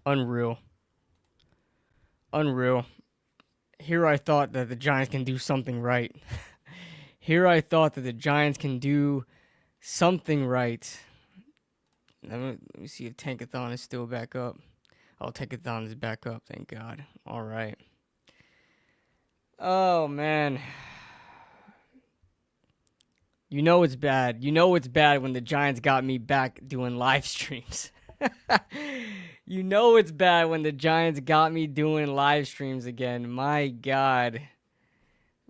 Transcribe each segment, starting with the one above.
Unreal. Unreal. Here I thought that the Giants can do something right. Here I thought that the Giants can do something right. Let me see if Tankathon is still back up. Oh, Tankathon is back up, thank God. All right. Oh, man. You know it's bad. You know it's bad when the Giants got me back doing live streams. You know it's bad when the Giants got me doing live streams again. My God.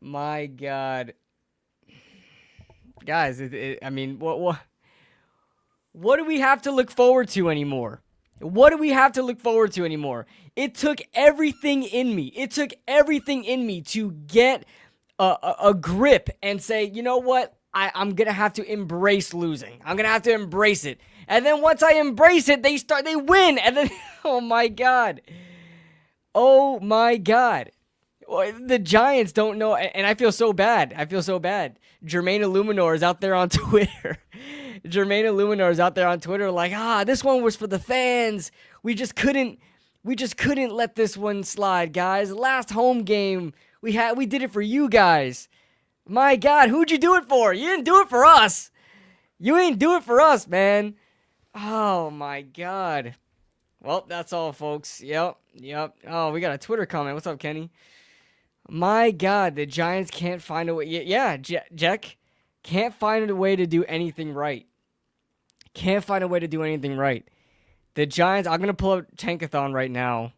My God. Guys, I mean, what do we have to look forward to anymore? What do we have to look forward to anymore? It took everything in me. It took everything in me to get a grip and say, you know what? I'm going to have to embrace losing. I'm going to have to embrace it. And then once I embrace it, they win. And then, oh my God. Oh my God. The Giants don't know, and I feel so bad. I feel so bad. Jermaine Illuminor is out there on Twitter. Jermaine Illuminor is out there on Twitter like, this one was for the fans. We just couldn't let this one slide, guys. Last home game, we did it for you guys. My God, who'd you do it for? You didn't do it for us. You ain't do it for us, man. Oh my God. Well, that's all, folks. Yep. Oh, we got a Twitter comment. What's up, Kenny? My God, the Giants can't find a way. Yeah, Jack can't find a way to do anything right. Can't find a way to do anything right. The Giants, I'm going to pull up Tankathon right now.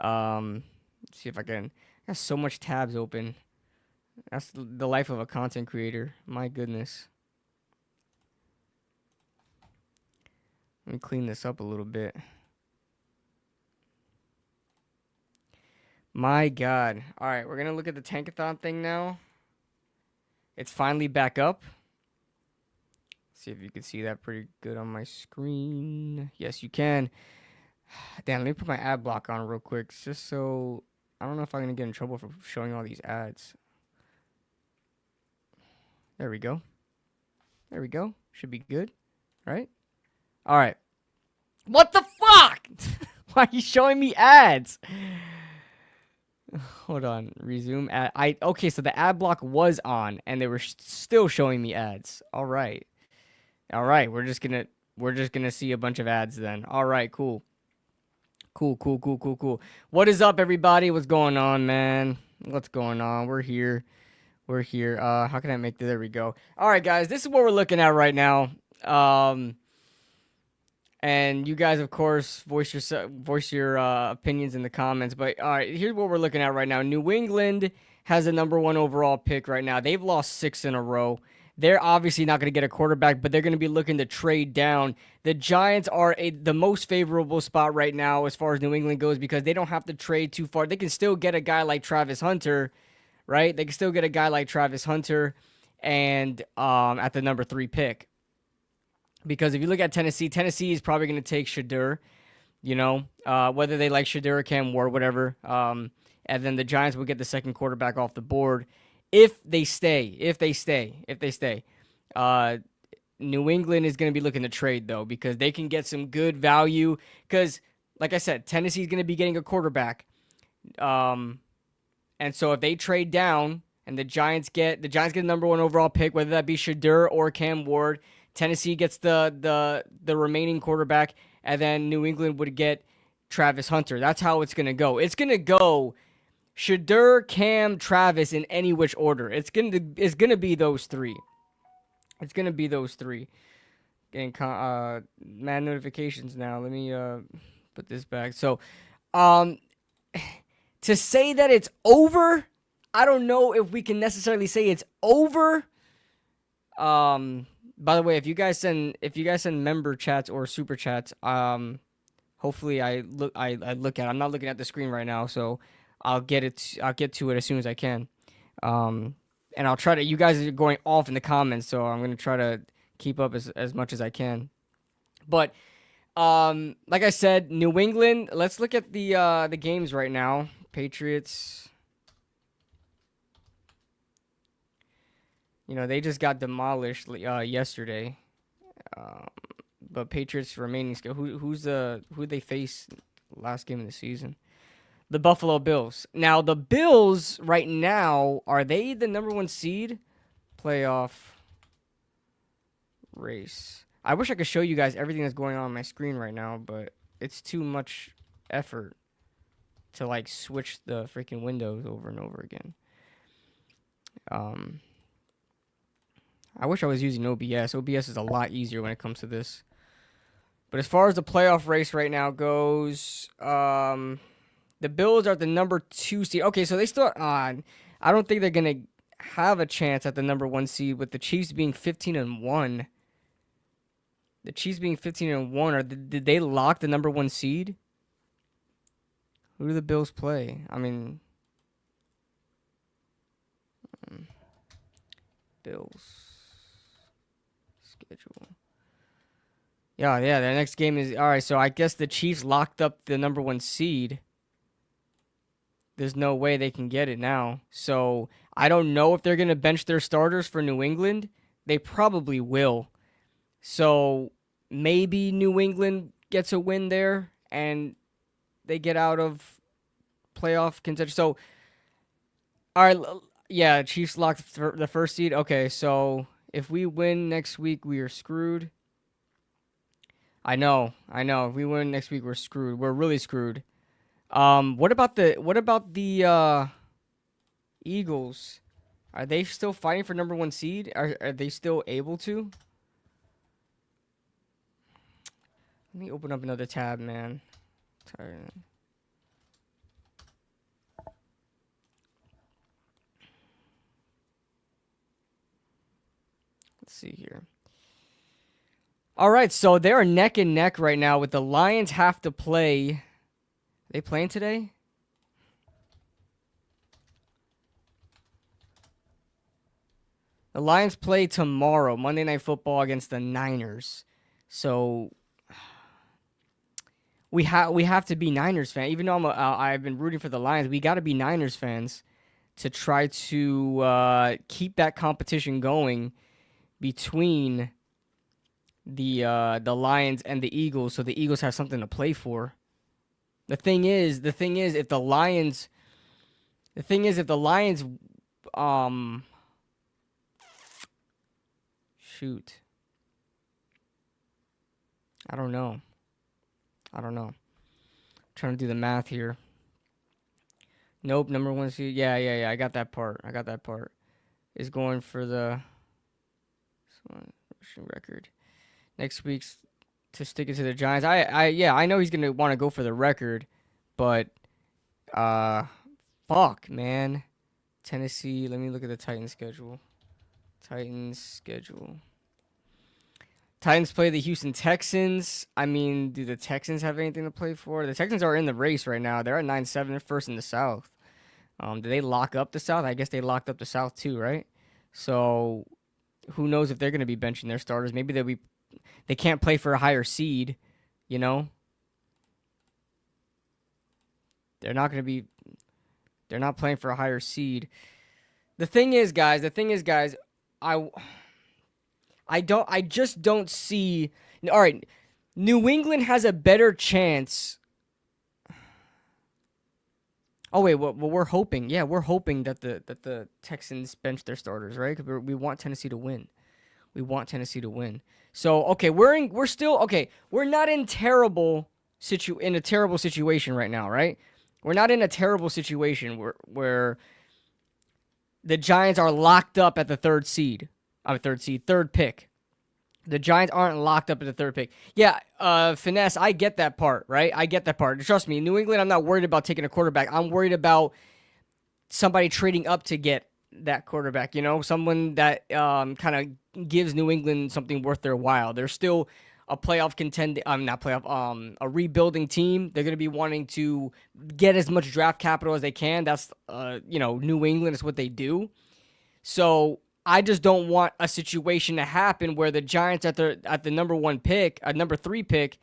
Let's see if I can. I got so much tabs open. That's the life of a content creator. My goodness. Let me clean this up a little bit. My God. All right, we're going to look at the Tankathon thing now. It's finally back up. See if you can see that pretty good on my screen. Yes, you can. Damn, let me put my ad block on real quick, just so I don't know if I'm gonna get in trouble for showing all these ads. There we go. There we go. Should be good, right? All right. What the fuck? Why are you showing me ads? Hold on. Resume ad. Okay, so the ad block was on, and they were still showing me ads. All right. All right, we're just gonna see a bunch of ads then. All right, cool. Cool. What is up, everybody? What's going on, man? What's going on? We're here. How can I make this? There we go. All right, guys, this is what we're looking at right now. And you guys, of course, voice your opinions in the comments. But all right, here's what we're looking at right now. New England has a number 1 overall pick right now. They've lost 6 in a row. They're obviously not going to get a quarterback, but they're going to be looking to trade down. The Giants are the most favorable spot right now as far as New England goes because they don't have to trade too far. They can still get a guy like Travis Hunter, right? They can still get a guy like Travis Hunter and at the number 3 pick. Because if you look at Tennessee is probably going to take Shadur, whether they like Shadur or Cam Ward, whatever. And then the Giants will get the second quarterback off the board. If they stay, New England is going to be looking to trade, though, because they can get some good value. Because, like I said, Tennessee is going to be getting a quarterback. And so if they trade down and the Giants get the number 1 overall pick, whether that be Shadur or Cam Ward, Tennessee gets the remaining quarterback, and then New England would get Travis Hunter. That's how it's going to go. It's going to go Shadur, Cam, Travis in any which order. It's gonna be those 3. It's gonna be those 3. Getting mad notifications now. Let me put this back. So, to say that it's over, I don't know if we can necessarily say it's over. By the way, if you guys send member chats or super chats, hopefully I look at it. I'm not looking at the screen right now, so I'll get to it as soon as I can. And I'll try to, you guys are going off in the comments, so I'm going to try to keep up as much as I can. But, like I said, New England, let's look at the games right now. Patriots, they just got demolished yesterday. But Patriots remaining schedule, who they face last game of the season. The Buffalo Bills. Now, the Bills right now, are they the number 1 seed? Playoff race. I wish I could show you guys everything that's going on my screen right now, but it's too much effort to like switch the freaking windows over and over again. I wish I was using OBS. OBS is a lot easier when it comes to this. But as far as the playoff race right now goes, the Bills are the number 2 seed. Okay, so they still on. I don't think they're gonna have a chance at the number 1 seed with the Chiefs being 15-1. The Chiefs being 15-1, or did they lock the number 1 seed? Who do the Bills play? I mean, Bills schedule. Yeah, their next game is all right. So I guess the Chiefs locked up the number 1 seed. There's no way they can get it now. So I don't know if they're gonna bench their starters for New England. They probably will. So maybe New England gets a win there and they get out of playoff contention. So, all right, yeah, Chiefs locked the first seed. Okay, so if we win next week, we are screwed. I know. If we win next week, we're screwed. We're really screwed. What about the Eagles? Are they still fighting for number 1 seed? Are they still able to? Let me open up another tab, man. Tired. Let's see here. All right, so they are neck and neck right now with the Lions have to play. Are they playing today? The Lions play tomorrow, Monday Night Football against the Niners. So we have to be Niners fans. Even though I've been rooting for the Lions, we got to be Niners fans to try to keep that competition going between the Lions and the Eagles, so the Eagles have something to play for. The thing is, if the Lions, shoot, I don't know. Trying to do the math here. Nope, number 1 seed. Yeah. I got that part. Is going for the rushing record. Next week's to stick it to the Giants. I know he's gonna want to go for the record, but fuck, man. Tennessee. Let me look at the Titans schedule. Titans play the Houston Texans. I mean, do the Texans have anything to play for? The Texans are in the race right now. They're at 9-7. They're first in the South. Do they lock up the South? I guess they locked up the South too, right? So who knows if they're going to be benching their starters? Maybe they can't play for a higher seed, you know? They're not playing for a higher seed. The thing is, guys, I just don't see. All right, New England has a better chance. Oh wait, well we're hoping. Yeah, we're hoping that the Texans bench their starters, right? Because we want Tennessee to win. So okay, we're not in a terrible situation right now, right? We're not in a terrible situation where the Giants are locked up at the third pick. The Giants aren't locked up at the third pick. Yeah, finesse, I get that part, right? Trust me, New England, I'm not worried about taking a quarterback. I'm worried about somebody trading up to get that quarterback, you know? Someone that kind of gives New England something worth their while. They're still a a rebuilding team. They're going to be wanting to get as much draft capital as they can. That's, New England is what they do. So I just don't want a situation to happen where the Giants at the number 3 pick,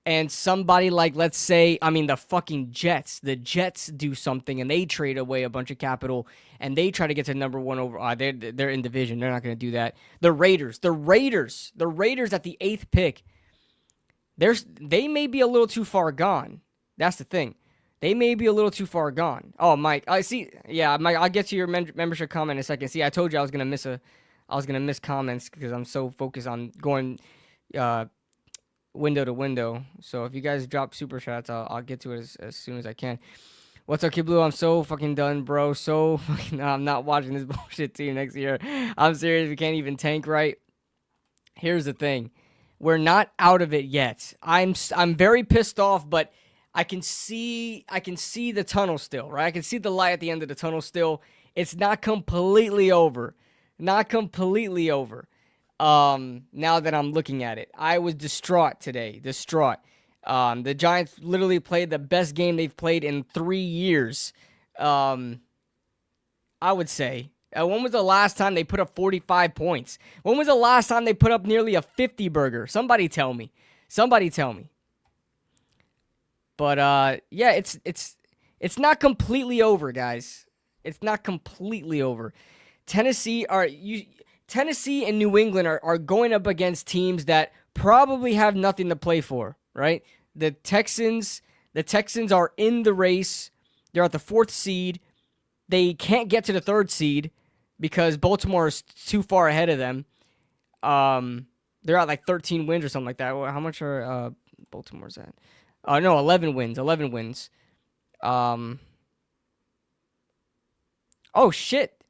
and somebody like, let's say, the fucking Jets. The Jets do something and they trade away a bunch of capital and they try to get to number 1 over. They're in division. They're not going to do that. The Raiders at the 8th pick. They may be a little too far gone. That's the thing. They may be a little too far gone. Oh, Mike, I see. Yeah, Mike, I'll get to your membership comment in a second. See, I told you I was gonna miss comments because I'm so focused on going window to window. So if you guys drop super chats, I'll get to it as soon as I can. What's up, Kid Blue? I'm so fucking done, bro. So fucking, I'm not watching this bullshit team next year. I'm serious. We can't even tank right. Here's the thing. We're not out of it yet. I'm very pissed off, but I can see the tunnel still, right? I can see the light at the end of the tunnel still. It's not completely over. Not completely over. Now that I'm looking at it. I was distraught today. Distraught. The Giants literally played the best game they've played in 3 years. I would say. When was the last time they put up 45 points? When was the last time they put up nearly a 50 burger? Somebody tell me. Somebody tell me. But yeah, it's not completely over, guys. It's not completely over. Tennessee and New England are going up against teams that probably have nothing to play for, right? The Texans are in the race. They're at the 4th seed. They can't get to the 3rd seed because Baltimore is too far ahead of them. They're at like 13 wins or something like that. How much are Baltimore's at? No, 11 wins. 11 wins. Oh, shit.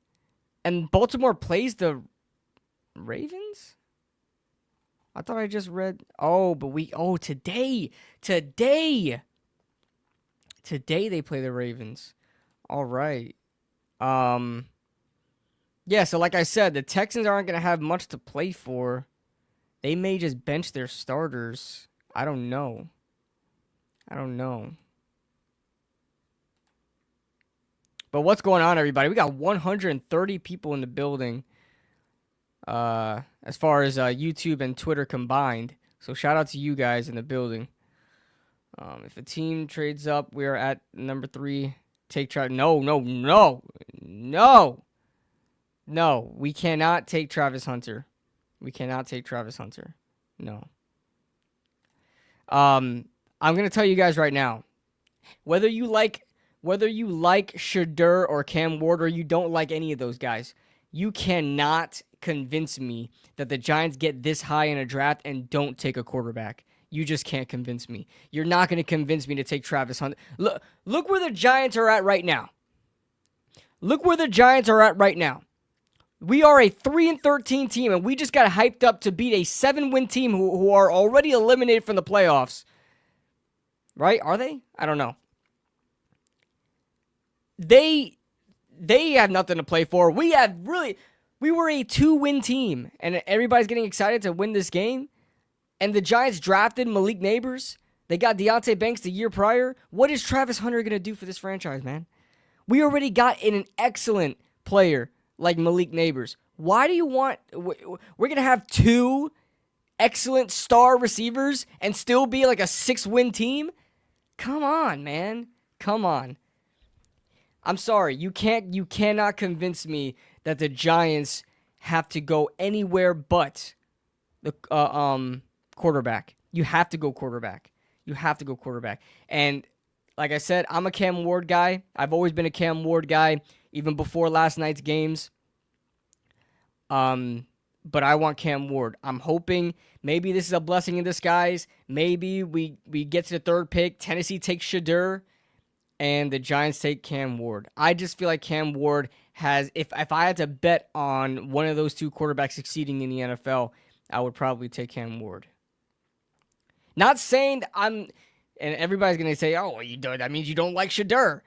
And Baltimore plays the Ravens? I thought I just read. Oh, but today. Today they play the Ravens. All right. Yeah, so like I said, the Texans aren't going to have much to play for. They may just bench their starters. I don't know. But what's going on, everybody? We got 130 people in the building. As far as YouTube and Twitter combined. So shout out to you guys in the building. If a team trades up, we are at number 3. Take Travis. No. We cannot take Travis Hunter. No. I'm gonna tell you guys right now. Whether you like Shadur or Cam Ward or you don't like any of those guys, you cannot convince me that the Giants get this high in a draft and don't take a quarterback. You just can't convince me. You're not going to convince me to take Travis Hunter. Look where the Giants are at right now. We are a 3-13 team, and we just got hyped up to beat a 7-win team who are already eliminated from the playoffs. Right? Are they? I don't know. They have nothing to play for. We were a 2-win team, and everybody's getting excited to win this game. And the Giants drafted Malik Neighbors. They got Deonte Banks the year prior. What is Travis Hunter going to do for this franchise, man? We already got in an excellent player like Malik Neighbors. Why do you want... We're going to have 2 excellent star receivers and still be like a 6-win team? Come on, man. Come on. I'm sorry. You cannot convince me that the Giants have to go anywhere but the quarterback. You have to go quarterback. And like I said, I'm a Cam Ward guy. I've always been a Cam Ward guy, even before last night's games. But I want Cam Ward. I'm hoping maybe this is a blessing in disguise. Maybe we get to the 3rd pick. Tennessee takes Shadur, and the Giants take Cam Ward. I just feel like Cam Ward has, if I had to bet on one of those 2 quarterbacks succeeding in the NFL, I would probably take Cam Ward. Not saying that and everybody's going to say, oh, that means you don't like Shadur.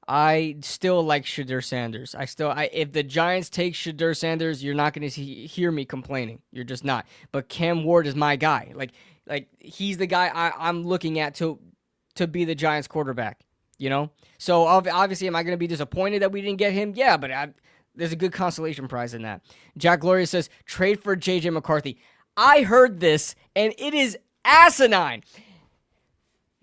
I still like Shadur Sanders. If the Giants take Shadur Sanders, you're not going to hear me complaining. You're just not. But Cam Ward is my guy. Like he's the guy I'm looking at to be the Giants quarterback, you know? So obviously, am I going to be disappointed that we didn't get him? Yeah, but there's a good consolation prize in that. Jack Gloria says, trade for J.J. McCarthy. I heard this, and it is asinine.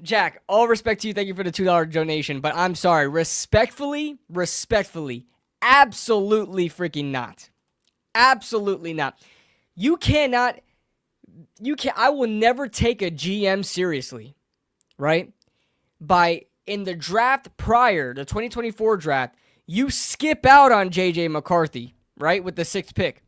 Jack, all respect to you. Thank you for the $2 donation, but I'm sorry. Respectfully, absolutely freaking not. Absolutely not. I will never take a GM seriously. right? In the draft prior, the 2024 draft, you skip out on J.J. McCarthy, right, with the 6th pick.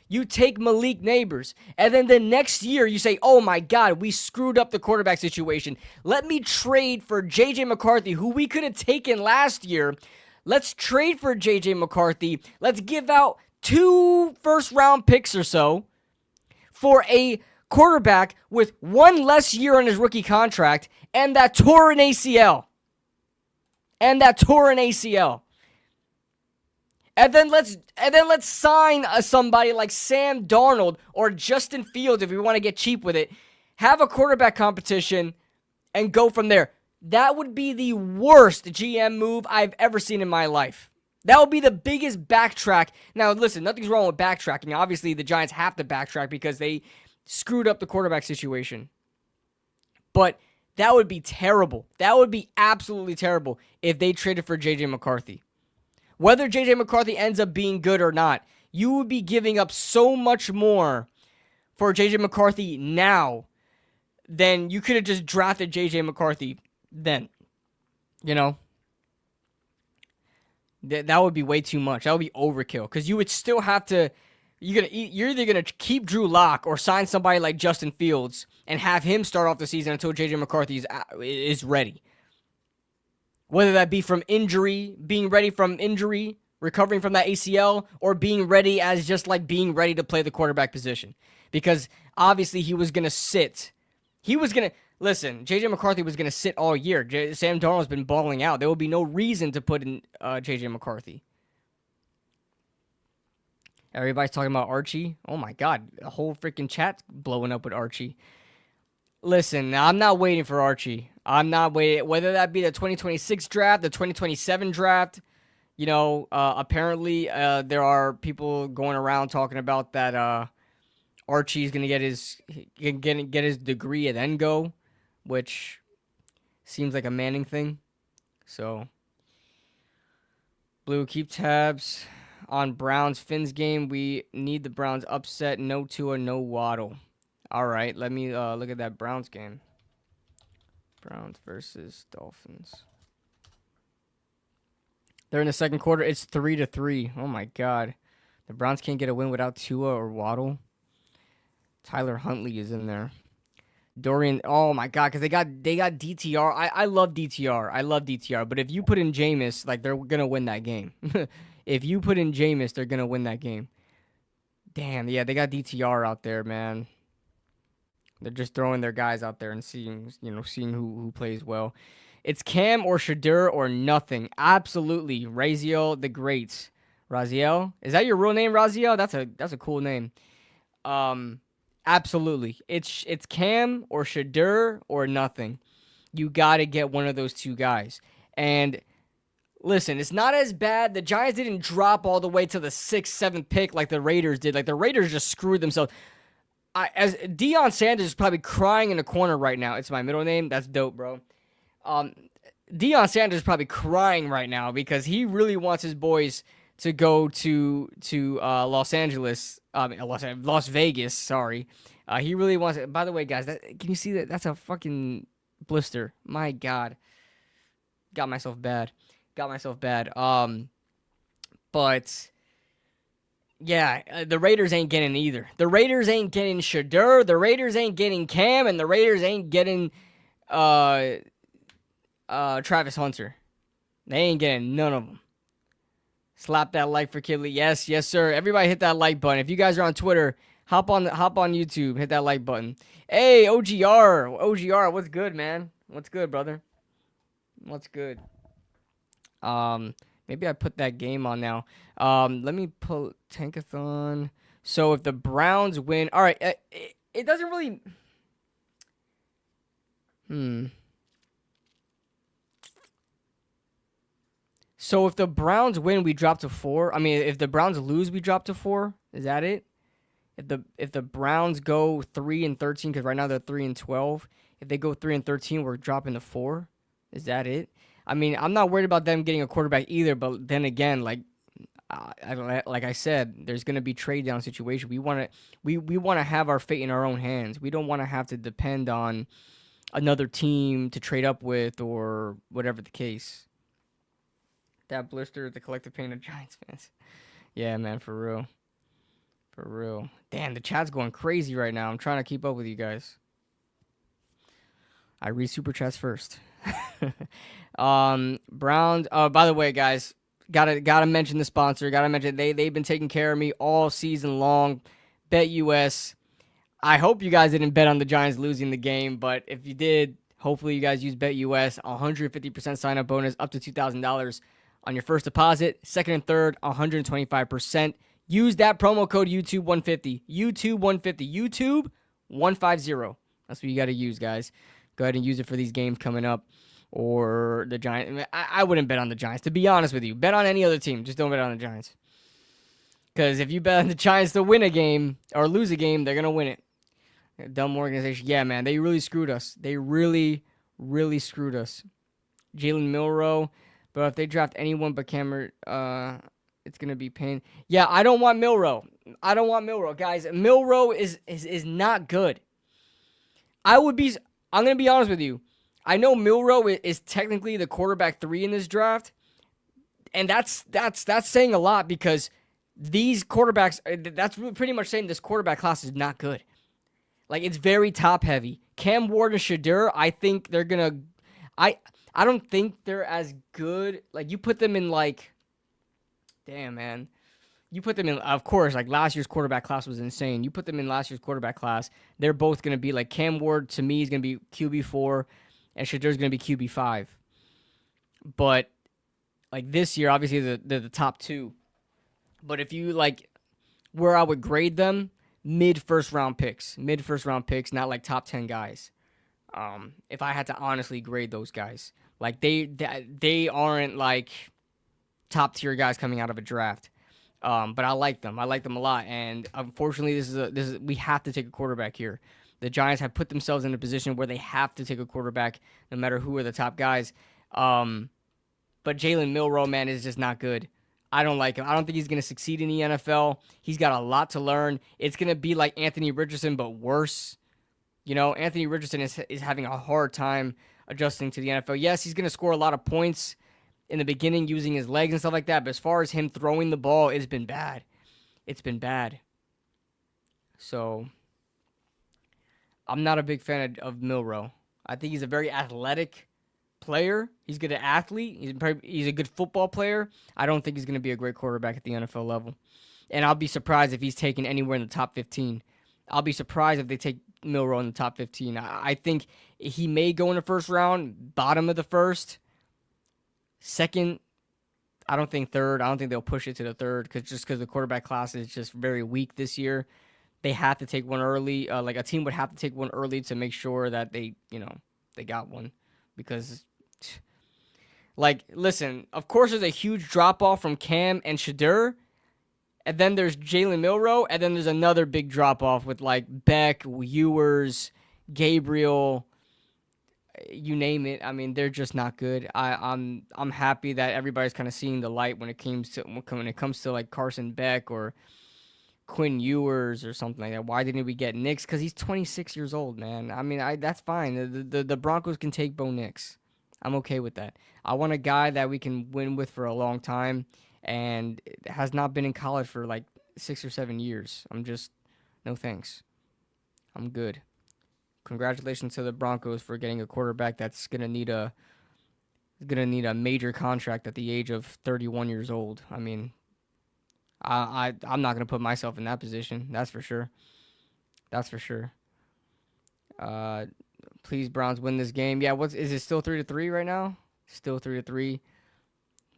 You take Malik Neighbors, and then the next year you say, oh my God, we screwed up the quarterback situation. Let me trade for J.J. McCarthy, who we could have taken last year. Let's trade for J.J. McCarthy. Let's give out 2 first-round picks or so for a quarterback with 1 less year on his rookie contract and that tore an ACL. And then let's sign somebody like Sam Darnold or Justin Fields if we want to get cheap with it. Have a quarterback competition and go from there. That would be the worst GM move I've ever seen in my life. That would be the biggest backtrack. Now, listen, nothing's wrong with backtracking. Obviously, the Giants have to backtrack because they screwed up the quarterback situation. But that would be terrible. That would be absolutely terrible if they traded for J.J. McCarthy. Whether J.J. McCarthy ends up being good or not, you would be giving up so much more for J.J. McCarthy now than you could have just drafted J.J. McCarthy then. You know? That would be way too much. That would be overkill. Because you would still have to... You're either going to keep Drew Lock or sign somebody like Justin Fields and have him start off the season until J.J. McCarthy is ready. Whether that be from injury, being ready from injury, recovering from that ACL, or being ready as just like being ready to play the quarterback position. Because obviously he was going to sit. Listen, J.J. McCarthy was going to sit all year. Sam Darnold's been balling out. There will be no reason to put in J.J. McCarthy. Everybody's talking about Archie. Oh my God, the whole freaking chat's blowing up with Archie. Listen, I'm not waiting for Archie. I'm not waiting. Whether that be the 2026 draft, the 2027 draft, apparently there are people going around talking about that Archie's gonna get his degree and then go, which seems like a Manning thing. So, Blue, keep tabs on Browns Finns game. We need the Browns upset. No Tua, no Waddle. All right, let me look at that Browns game. Browns versus Dolphins. They're in the second quarter. It's 3-3. Oh my God, the Browns can't get a win without Tua or Waddle. Tyler Huntley is in there. Dorian. Oh my God, because they got DTR. I love DTR. But if you put in Jameis, like they're gonna win that game. If you put in Jameis, they're gonna win that game. Damn, yeah, they got DTR out there, man. They're just throwing their guys out there and seeing who plays well. It's Cam or Shadur or nothing. Absolutely, Raziel the Great. Raziel, is that your real name, Raziel? That's a cool name. Absolutely, it's Cam or Shadur or nothing. You got to get one of those two guys. And listen, it's not as bad. The Giants didn't drop all the way to the 6th, 7th pick like the Raiders did. Like the Raiders just screwed themselves. As Deion Sanders is probably crying in the corner right now. It's my middle name. That's dope, bro. Deion Sanders is probably crying right now because he really wants his boys to go to Las Vegas. Sorry, he really wants it. By the way, guys, can you see that? That's a fucking blister. My God, got myself bad. But. Yeah, the Raiders ain't getting either. The Raiders ain't getting Shadur. The Raiders ain't getting Cam, and the Raiders ain't getting Travis Hunter. They ain't getting none of them. Slap that like for Kidley. Yes, sir. Everybody hit that like button. If you guys are on Twitter, hop on YouTube, hit that like button. Hey, OGR, what's good, man? What's good, brother? What's good? Maybe I put that game on now. Let me pull Tankathon. So if the Browns win, all right, it doesn't really. So if the Browns win, we drop to 4. I mean, if the Browns lose, we drop to 4. Is that it? If the Browns go 3-13, because right now they're 3-12. If they go 3-13, we're dropping to 4. Is that it? I mean, I'm not worried about them getting a quarterback either, but then again, like I said, there's going to be trade down situation. We want to have our fate in our own hands. We don't want to have to depend on another team to trade up with or whatever the case. That blister is the collective pain of Giants fans. Yeah, man, for real. For real. Damn, the chat's going crazy right now. I'm trying to keep up with you guys. I read super chats first. Browns. By the way, guys, gotta mention the sponsor. Gotta mention they've been taking care of me all season long. BetUS. I hope you guys didn't bet on the Giants losing the game, but if you did, hopefully you guys use BetUS. 150% sign up bonus up to $2,000 on your first deposit. Second and third, 125%. Use that promo code YouTube150. YouTube150. YouTube150. That's what you got to use, guys. Go ahead and use it for these games coming up. Or the Giants. I wouldn't bet on the Giants, to be honest with you. Bet on any other team. Just don't bet on the Giants. Because if you bet on the Giants to win a game or lose a game, they're going to win it. Dumb organization. Yeah, man. They really screwed us. They really, really screwed us. Jalen Milroe. But if they draft anyone but Cameron, it's going to be pain. Yeah, I don't want Milroe. Guys, Milroe is not good. I'm going to be honest with you. I know Milroe is technically the quarterback 3 in this draft. And that's saying a lot because these quarterbacks, that's pretty much saying this quarterback class is not good. Like, it's very top heavy. Cam Ward and Shadur, I think they're going to, I don't think they're as good. Like, you put them in, like, damn, man. You put them in, of course, like, last year's quarterback class was insane. You put them in last year's quarterback class, they're both going to be, like, Cam Ward, to me, is going to be QB4, and Shadur's going to be QB5. But, like, this year, obviously, they're the top 2. But if you, like, where I would grade them, mid-first round picks, not, like, top 10 guys. If I had to honestly grade those guys. Like, they aren't, like, top-tier guys coming out of a draft. But I like them. I like them a lot. And unfortunately, we have to take a quarterback here. The Giants have put themselves in a position where they have to take a quarterback no matter who are the top guys. But Jalen Milroe, man, is just not good. I don't like him. I don't think he's going to succeed in the NFL. He's got a lot to learn. It's going to be like Anthony Richardson, but worse. You know, Anthony Richardson is having a hard time adjusting to the NFL. Yes, he's going to score a lot of points in the beginning using his legs and stuff like that, but as far as him throwing the ball, it's been bad. It's been bad. So, I'm not a big fan of Milroe. I think he's a very athletic player. He's a good athlete. He's a good football player. I don't think he's going to be a great quarterback at the NFL level. And I'll be surprised if he's taken anywhere in the top 15. I'll be surprised if they take Milroe in the top 15. I think he may go in the first round, bottom of the first. Second, I don't think third. I don't think they'll push it to the third because the quarterback class is just very weak this year. They have to take one early. Like a team would have to take one early to make sure that they got one. Because, like, listen, of course there's a huge drop-off from Cam and Shadur. And then there's Jalen Milroe. And then there's another big drop-off with, like, Beck, Ewers, Gabriel, you name it. I mean, they're just not good. I'm happy that everybody's kind of seeing the light when it comes to like Carson Beck or Quinn Ewers or something like that. Why didn't we get Nix? Because he's 26 years old, man. I mean, that's fine. The Broncos can take Bo Nix. I'm okay with that. I want a guy that we can win with for a long time and has not been in college for like 6 or 7 years. No thanks. I'm good. Congratulations to the Broncos for getting a quarterback that's gonna need a major contract at the age of 31 years old. I mean, I'm not gonna put myself in that position. That's for sure. Please, Browns, win this game. Yeah, is it still 3-3 right now? Still 3-3.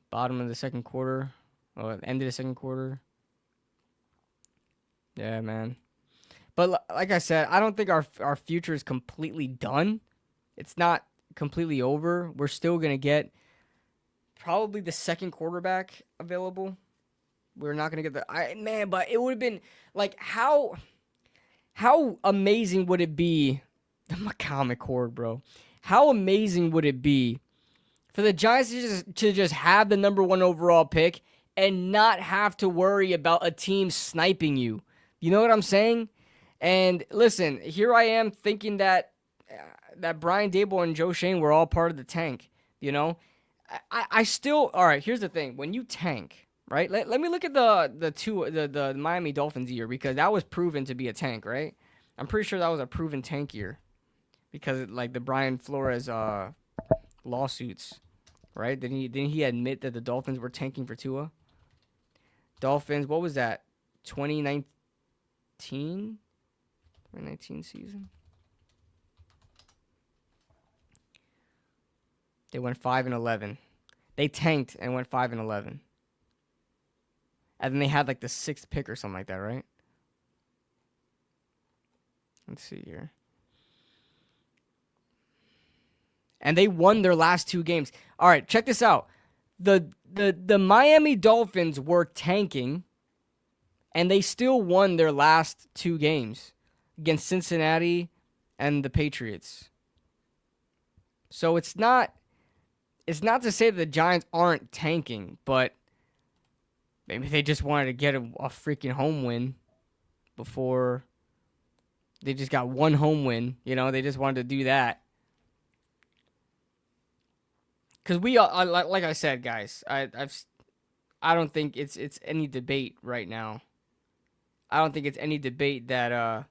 Bottom of the second quarter. End of the second quarter. Yeah, man. But like I said, I don't think our future is completely done. It's not completely over. We're still going to get probably the second quarterback available. We're not going to get but it would have been like how amazing would it be? The McComic horde, bro. How amazing would it be for the Giants to just have the number 1 overall pick and not have to worry about a team sniping you? You know what I'm saying? And listen, here I am thinking that that Brian Daboll and Joe Shane were all part of the tank. You know, I still, all right. Here's the thing: when you tank, right? Let me look at the Miami Dolphins year, because that was proven to be a tank, right? I'm pretty sure that was a proven tank year, because like the Brian Flores lawsuits, right? Didn't he admit that the Dolphins were tanking for Tua? Dolphins, what was that? 2019 season? They went 5-11. They tanked and went 5-11. And then they had like the 6th pick or something like that, right? Let's see here. And they won their last 2 games. All right, check this out. The Miami Dolphins were tanking, and they still won their last 2 games against Cincinnati and the Patriots. So it's not to say that the Giants aren't tanking, but maybe they just wanted to get a freaking home win before they just got 1 home win. You know, they just wanted to do that. Because like I said, guys, I don't think it's any debate right now. I don't think it's any debate that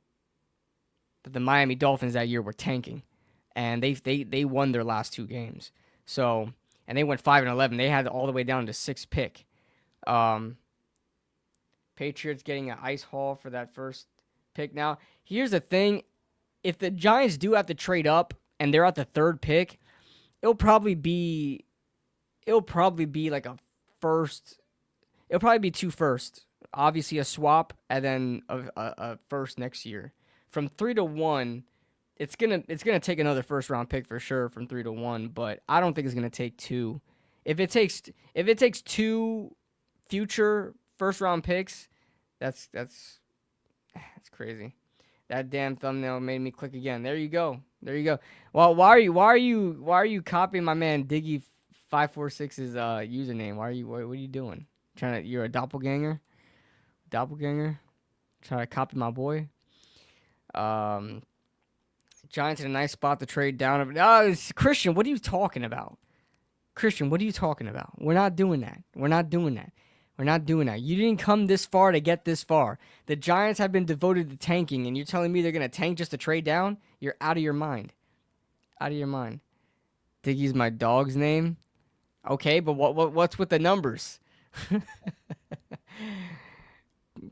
the Miami Dolphins that year were tanking, and they won their last 2 games. So, and they went 5-11. They had all the way down to 6th pick. Patriots getting an ice haul for that first pick. Now, here's the thing: if the Giants do have to trade up and they're at the 3rd pick, it'll probably be like a first. It'll probably be 2 firsts. Obviously, a swap, and then a first next year. From 3 to 1, it's gonna take another first round pick for sure. From 3 to 1, but I don't think it's gonna take 2. If it takes 2 future first round picks, that's crazy. That damn thumbnail made me click again. There you go. Well, why are you copying my man Diggy546's username? What are you doing? You're a doppelganger? Trying to copy my boy? Giants in a nice spot to trade down. Christian, what are you talking about? We're not doing that. You didn't come this far to get this far. The Giants have been devoted to tanking, and you're telling me they're going to tank just to trade down? You're out of your mind. Diggy's my dog's name. Okay, but what's with the numbers?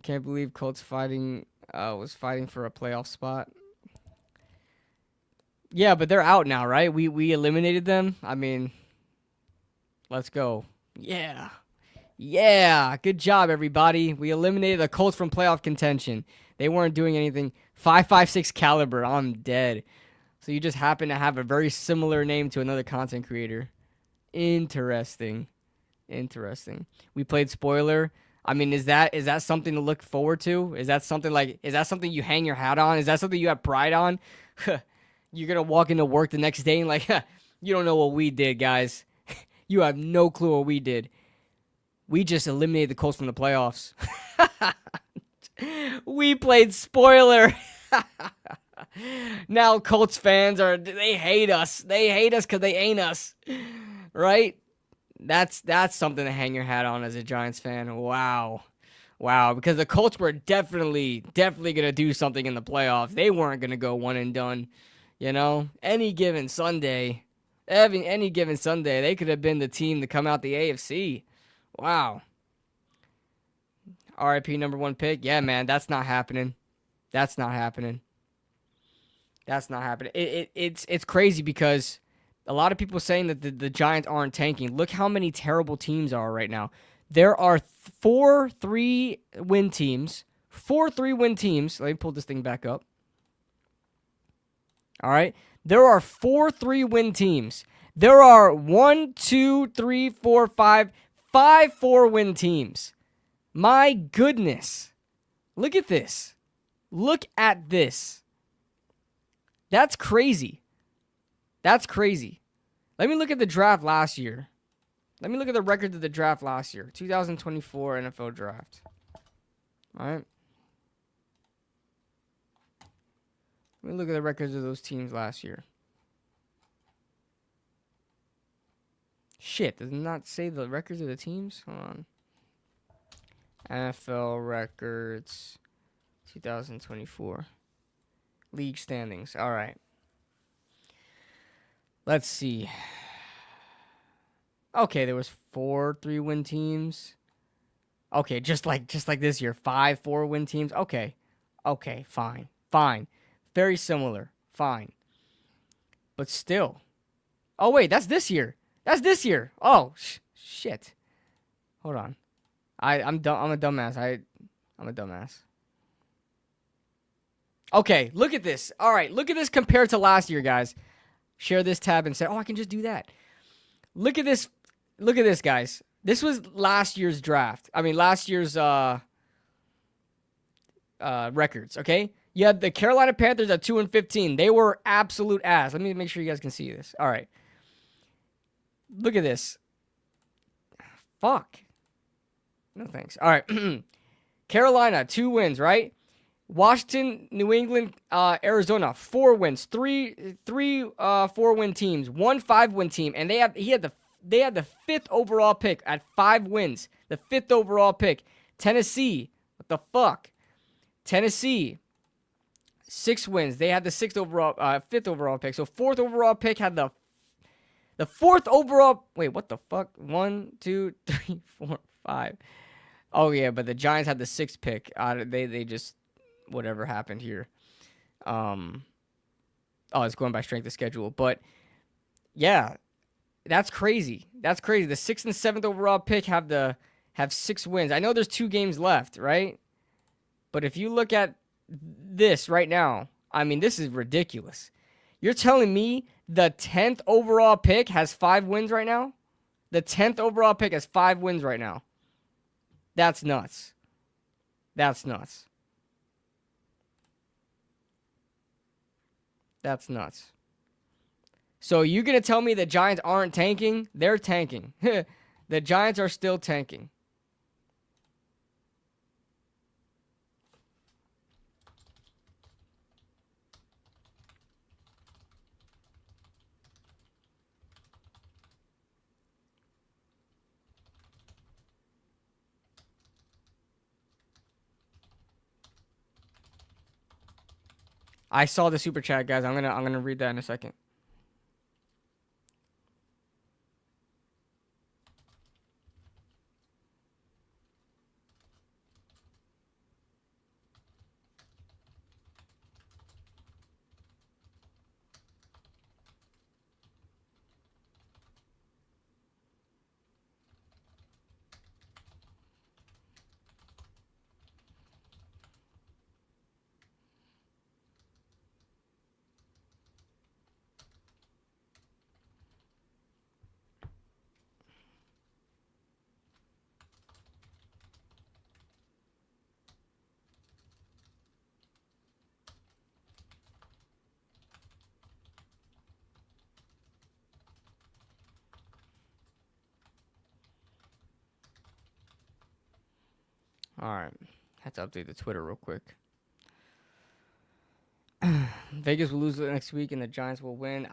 Can't believe Colts was fighting for a playoff spot. Yeah, but they're out now, right? We eliminated them. I mean, let's go. Yeah, good job, everybody. We eliminated the Colts from playoff contention. They weren't doing anything. 556 caliber. I'm dead. So you just happen to have a very similar name to another content creator. Interesting. We played spoiler. I mean, is that something to look forward to? Is that something you hang your hat on? Is that something you have pride on? You're going to walk into work the next day and you don't know what we did, guys. You have no clue what we did. We just eliminated the Colts from the playoffs. We played spoiler. Now Colts fans they hate us. They hate us because they ain't us. Right? That's something to hang your hat on as a Giants fan. Wow. Because the Colts were definitely going to do something in the playoffs. They weren't going to go one and done. You know, any given Sunday, they could have been the team to come out the AFC. Wow. RIP number 1 pick. Yeah, man, that's not happening. It's crazy because a lot of people saying that the Giants aren't tanking. Look how many terrible teams are right now. There are 4 3-win teams. 4 3-win teams. Let me pull this thing back up. All right. There are 4 3-win teams. There are 1, 2, 3, 4, 5 4-win teams. My goodness. Look at this. That's crazy. Let me look at the draft last year. Let me look at the records of the draft last year. 2024 NFL draft. All right. Let me look at the records of those teams last year. Shit, does it not say the records of the teams? Hold on. NFL records 2024. League standings. All right. Let's see. Okay, there was 4 3-win teams. Okay, just like this year, 5 4-win teams. Okay, fine. Very similar. Fine, but still. Oh wait, that's this year. Oh shit. Hold on. I'm dumb. I'm a dumbass. I'm a dumbass. Okay, look at this. All right, look at this compared to last year, guys. Share this tab and say, oh, I can just do that. Look at this. Look at this, guys. This was last year's draft. I mean, last year's records, okay? You had the Carolina Panthers at 2-15. They were absolute ass. Let me make sure you guys can see this. All right. Look at this. Fuck. No thanks. All right. Carolina, 2 wins, right? Washington, New England, Arizona, 4 wins. Three 4-win teams, 1 5-win team, and they had the 5th overall pick at 5 wins. The 5th overall pick. Tennessee, what the fuck? Tennessee, 6 wins. They had the 5th overall pick. So 4th overall pick had the 4th overall. Wait, what the fuck? 1, 2, 3, 4, 5. Oh yeah, but the Giants had the 6th pick. They just whatever happened here. It's going by strength of schedule, but yeah, that's crazy. The 6th and 7th overall pick have 6 wins. I know there's 2 games left, right? But if you look at this right now, I mean, this is ridiculous. You're telling me the 10th overall pick has 5 wins right now? The 10th overall pick has 5 wins right now. That's nuts. That's nuts. So you're going to tell me the Giants aren't tanking? They're tanking. The Giants are still tanking. I saw the super chat, guys. I'm gonna read that in a second. All right, have to update the Twitter real quick. Vegas will lose next week, and the Giants will win.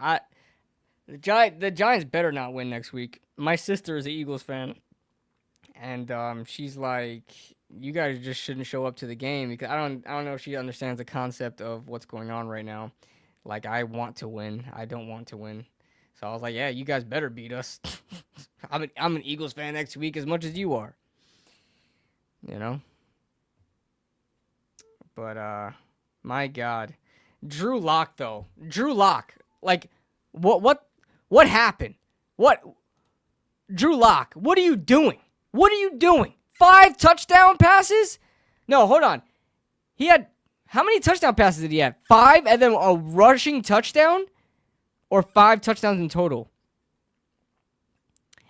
The Giants better not win next week. My sister is an Eagles fan, and she's like, "You guys just shouldn't show up to the game," because I don't know if she understands the concept of what's going on right now. Like, I want to win. I don't want to win. So I was like, "Yeah, you guys better beat us." I'm an Eagles fan next week as much as you are. You know? But my God. Drew Lock, though. Drew Lock. Like, what happened? Drew Lock, what are you doing? 5 touchdown passes? No, hold on. He had, how many touchdown passes did he have? 5 and then a rushing touchdown? Or 5 touchdowns in total?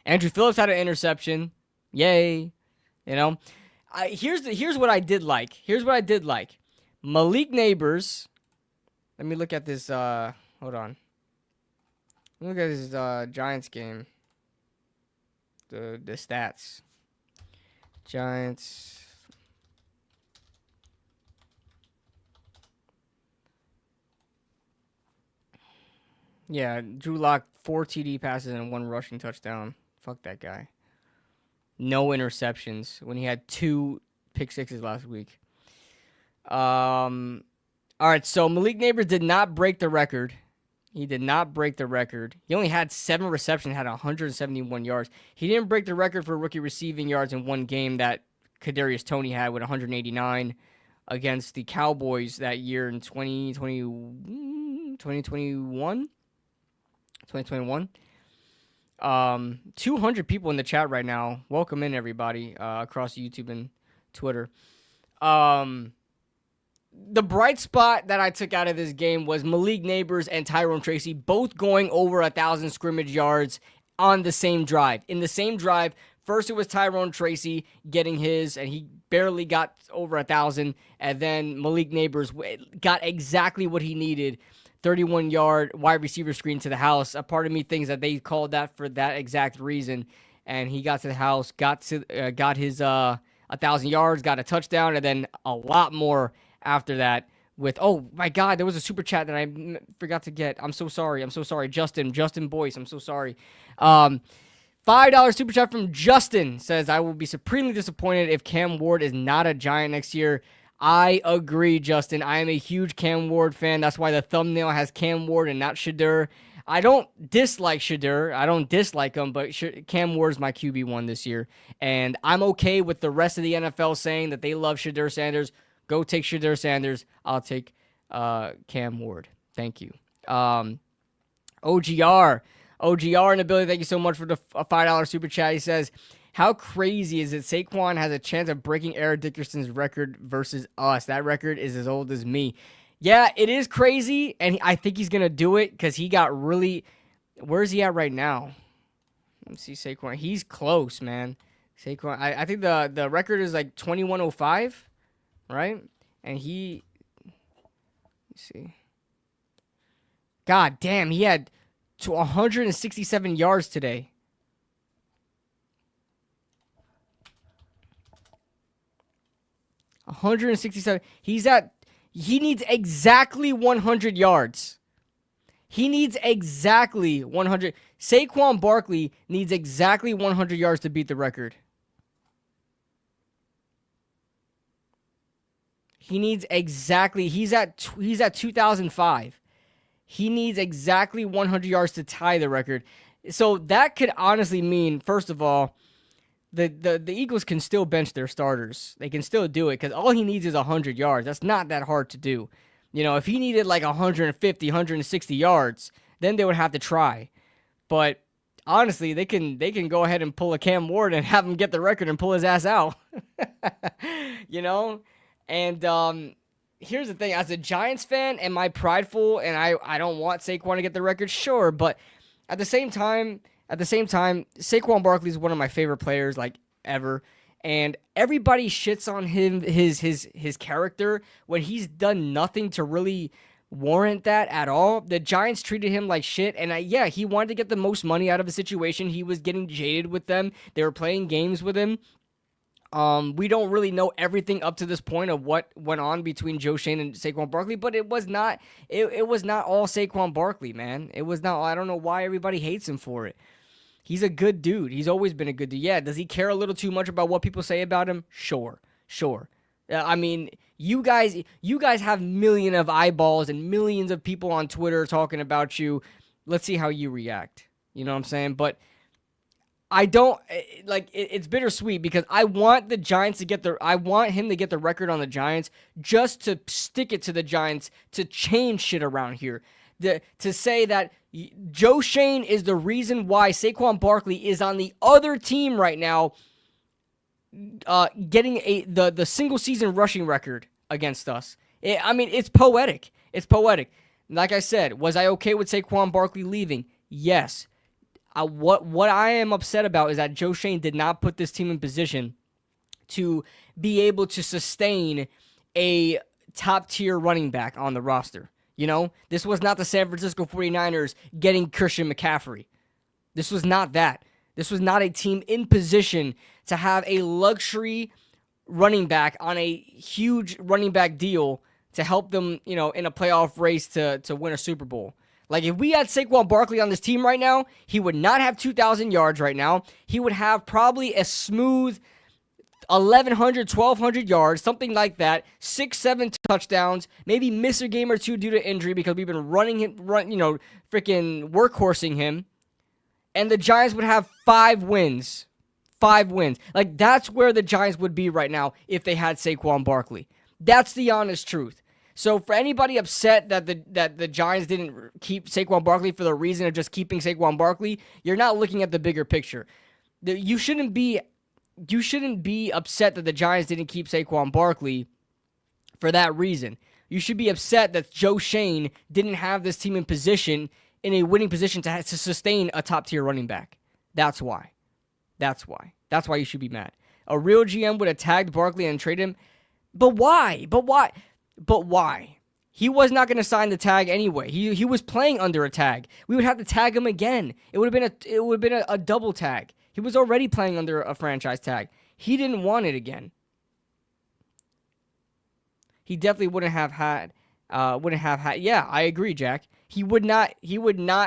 Andrew Phillips had an interception. Yay. You know? Here's what I did like. Malik Neighbors. Let me look at this. Hold on. Look at this Giants game. The stats. Giants. Yeah, Drew Lock 4 TD passes and 1 rushing touchdown Fuck that guy. No interceptions when he had 2 pick sixes last week. All right, so Malik Neighbors did not break the record. He did not break the record. He only had 7 receptions, had 171 yards. He didn't break the record for rookie receiving yards in one game that Kadarius Toney had with 189 against the Cowboys that year in 2021. 200 people in the chat right now. Welcome in, everybody, across YouTube and Twitter. The bright spot that I took out of this game was Malik Neighbors and Tyrone Tracy both going over 1,000 scrimmage yards on the same drive. In the same drive, first it was Tyrone Tracy getting his, and he barely got over 1,000. And then Malik Neighbors got exactly what he needed, 31-yard wide receiver screen to the house. A part of me thinks that they called that for that exact reason. And he got to the house, got his 1,000 yards, got a touchdown, and then a lot more after that with, oh my God, there was a super chat that I forgot to get. I'm so sorry. Justin Boyce, I'm so sorry. $5 super chat from Justin says, I will be supremely disappointed if Cam Ward is not a Giant next year. I agree, Justin. I am a huge Cam Ward fan. That's why the thumbnail has Cam Ward and not Shadur. I don't dislike Shadur. I don't dislike him, but Cam Ward is my QB1 this year. And I'm okay with the rest of the NFL saying that they love Shadur Sanders. Go take Shadur Sanders. I'll take Cam Ward. Thank you. OGR and Ability, thank you so much for the $5 super chat. He says, how crazy is it Saquon has a chance of breaking Eric Dickerson's record versus us? That record is as old as me. Yeah, it is crazy, and I think he's going to do it because he got really... Where is he at right now? Let me see Saquon. He's close, man. Saquon, I think the record is like 2105, right? And he... Let's see. God damn, he had 167 yards today. He needs exactly 100 yards. He needs exactly 100. Saquon Barkley needs exactly 100 yards to beat the record. He needs exactly, he's at 2005. He needs exactly 100 yards to tie the record. So that could honestly mean, first of all, the Eagles can still bench their starters. They can still do it because all he needs is 100 yards. That's not that hard to do. You know, if he needed like 150, 160 yards, then they would have to try. But honestly, they can go ahead and pull a Cam Ward and have him get the record and pull his ass out. You know? And here's the thing. As a Giants fan, am I prideful and I don't want Saquon to get the record? Sure, but at the same time, Saquon Barkley is one of my favorite players like ever, and everybody shits on him, his character when he's done nothing to really warrant that at all. The Giants treated him like shit, and he wanted to get the most money out of the situation. He was getting jaded with them. They were playing games with him. We don't really know everything up to this point of what went on between Joe Schoen and Saquon Barkley, but it was not all Saquon Barkley, man. It was not. I don't know why everybody hates him for it. He's a good dude. He's always been a good dude. Yeah, does he care a little too much about what people say about him? Sure. I mean, you guys have millions of eyeballs and millions of people on Twitter talking about you. Let's see how you react. You know what I'm saying? But I don't like it's bittersweet because I want the Giants to I want him to get the record on the Giants just to stick it to the Giants to change shit around here. To say that Joe Schoen is the reason why Saquon Barkley is on the other team right now, getting the single season rushing record against us. It's poetic. It's poetic. Like I said, was I okay with Saquon Barkley leaving? Yes. What I am upset about is that Joe Schoen did not put this team in position to be able to sustain a top-tier running back on the roster. You know, this was not the San Francisco 49ers getting Christian McCaffrey. This was not that. This was not a team in position to have a luxury running back on a huge running back deal to help them, you know, in a playoff race to win a Super Bowl. Like, if we had Saquon Barkley on this team right now, he would not have 2,000 yards right now. He would have probably a smooth 1,100, 1,200 yards, something like that, 6, 7 touchdowns, maybe miss a game or two due to injury because we've been freaking workhorsing him. And the Giants would have 5 wins. 5 wins. Like, that's where the Giants would be right now if they had Saquon Barkley. That's the honest truth. So for anybody upset that the Giants didn't keep Saquon Barkley for the reason of just keeping Saquon Barkley, you're not looking at the bigger picture. You shouldn't be upset that the Giants didn't keep Saquon Barkley for that reason. You should be upset that Joe Shane didn't have this team in a winning position to sustain a top-tier running back. That's why. That's why you should be mad. A real GM would have tagged Barkley and traded him. But why? He was not going to sign the tag anyway. He was playing under a tag. We would have to tag him again. It would have been a double tag. He was already playing under a franchise tag. He didn't want it again. He definitely wouldn't have had. Yeah, I agree, Jack. He would not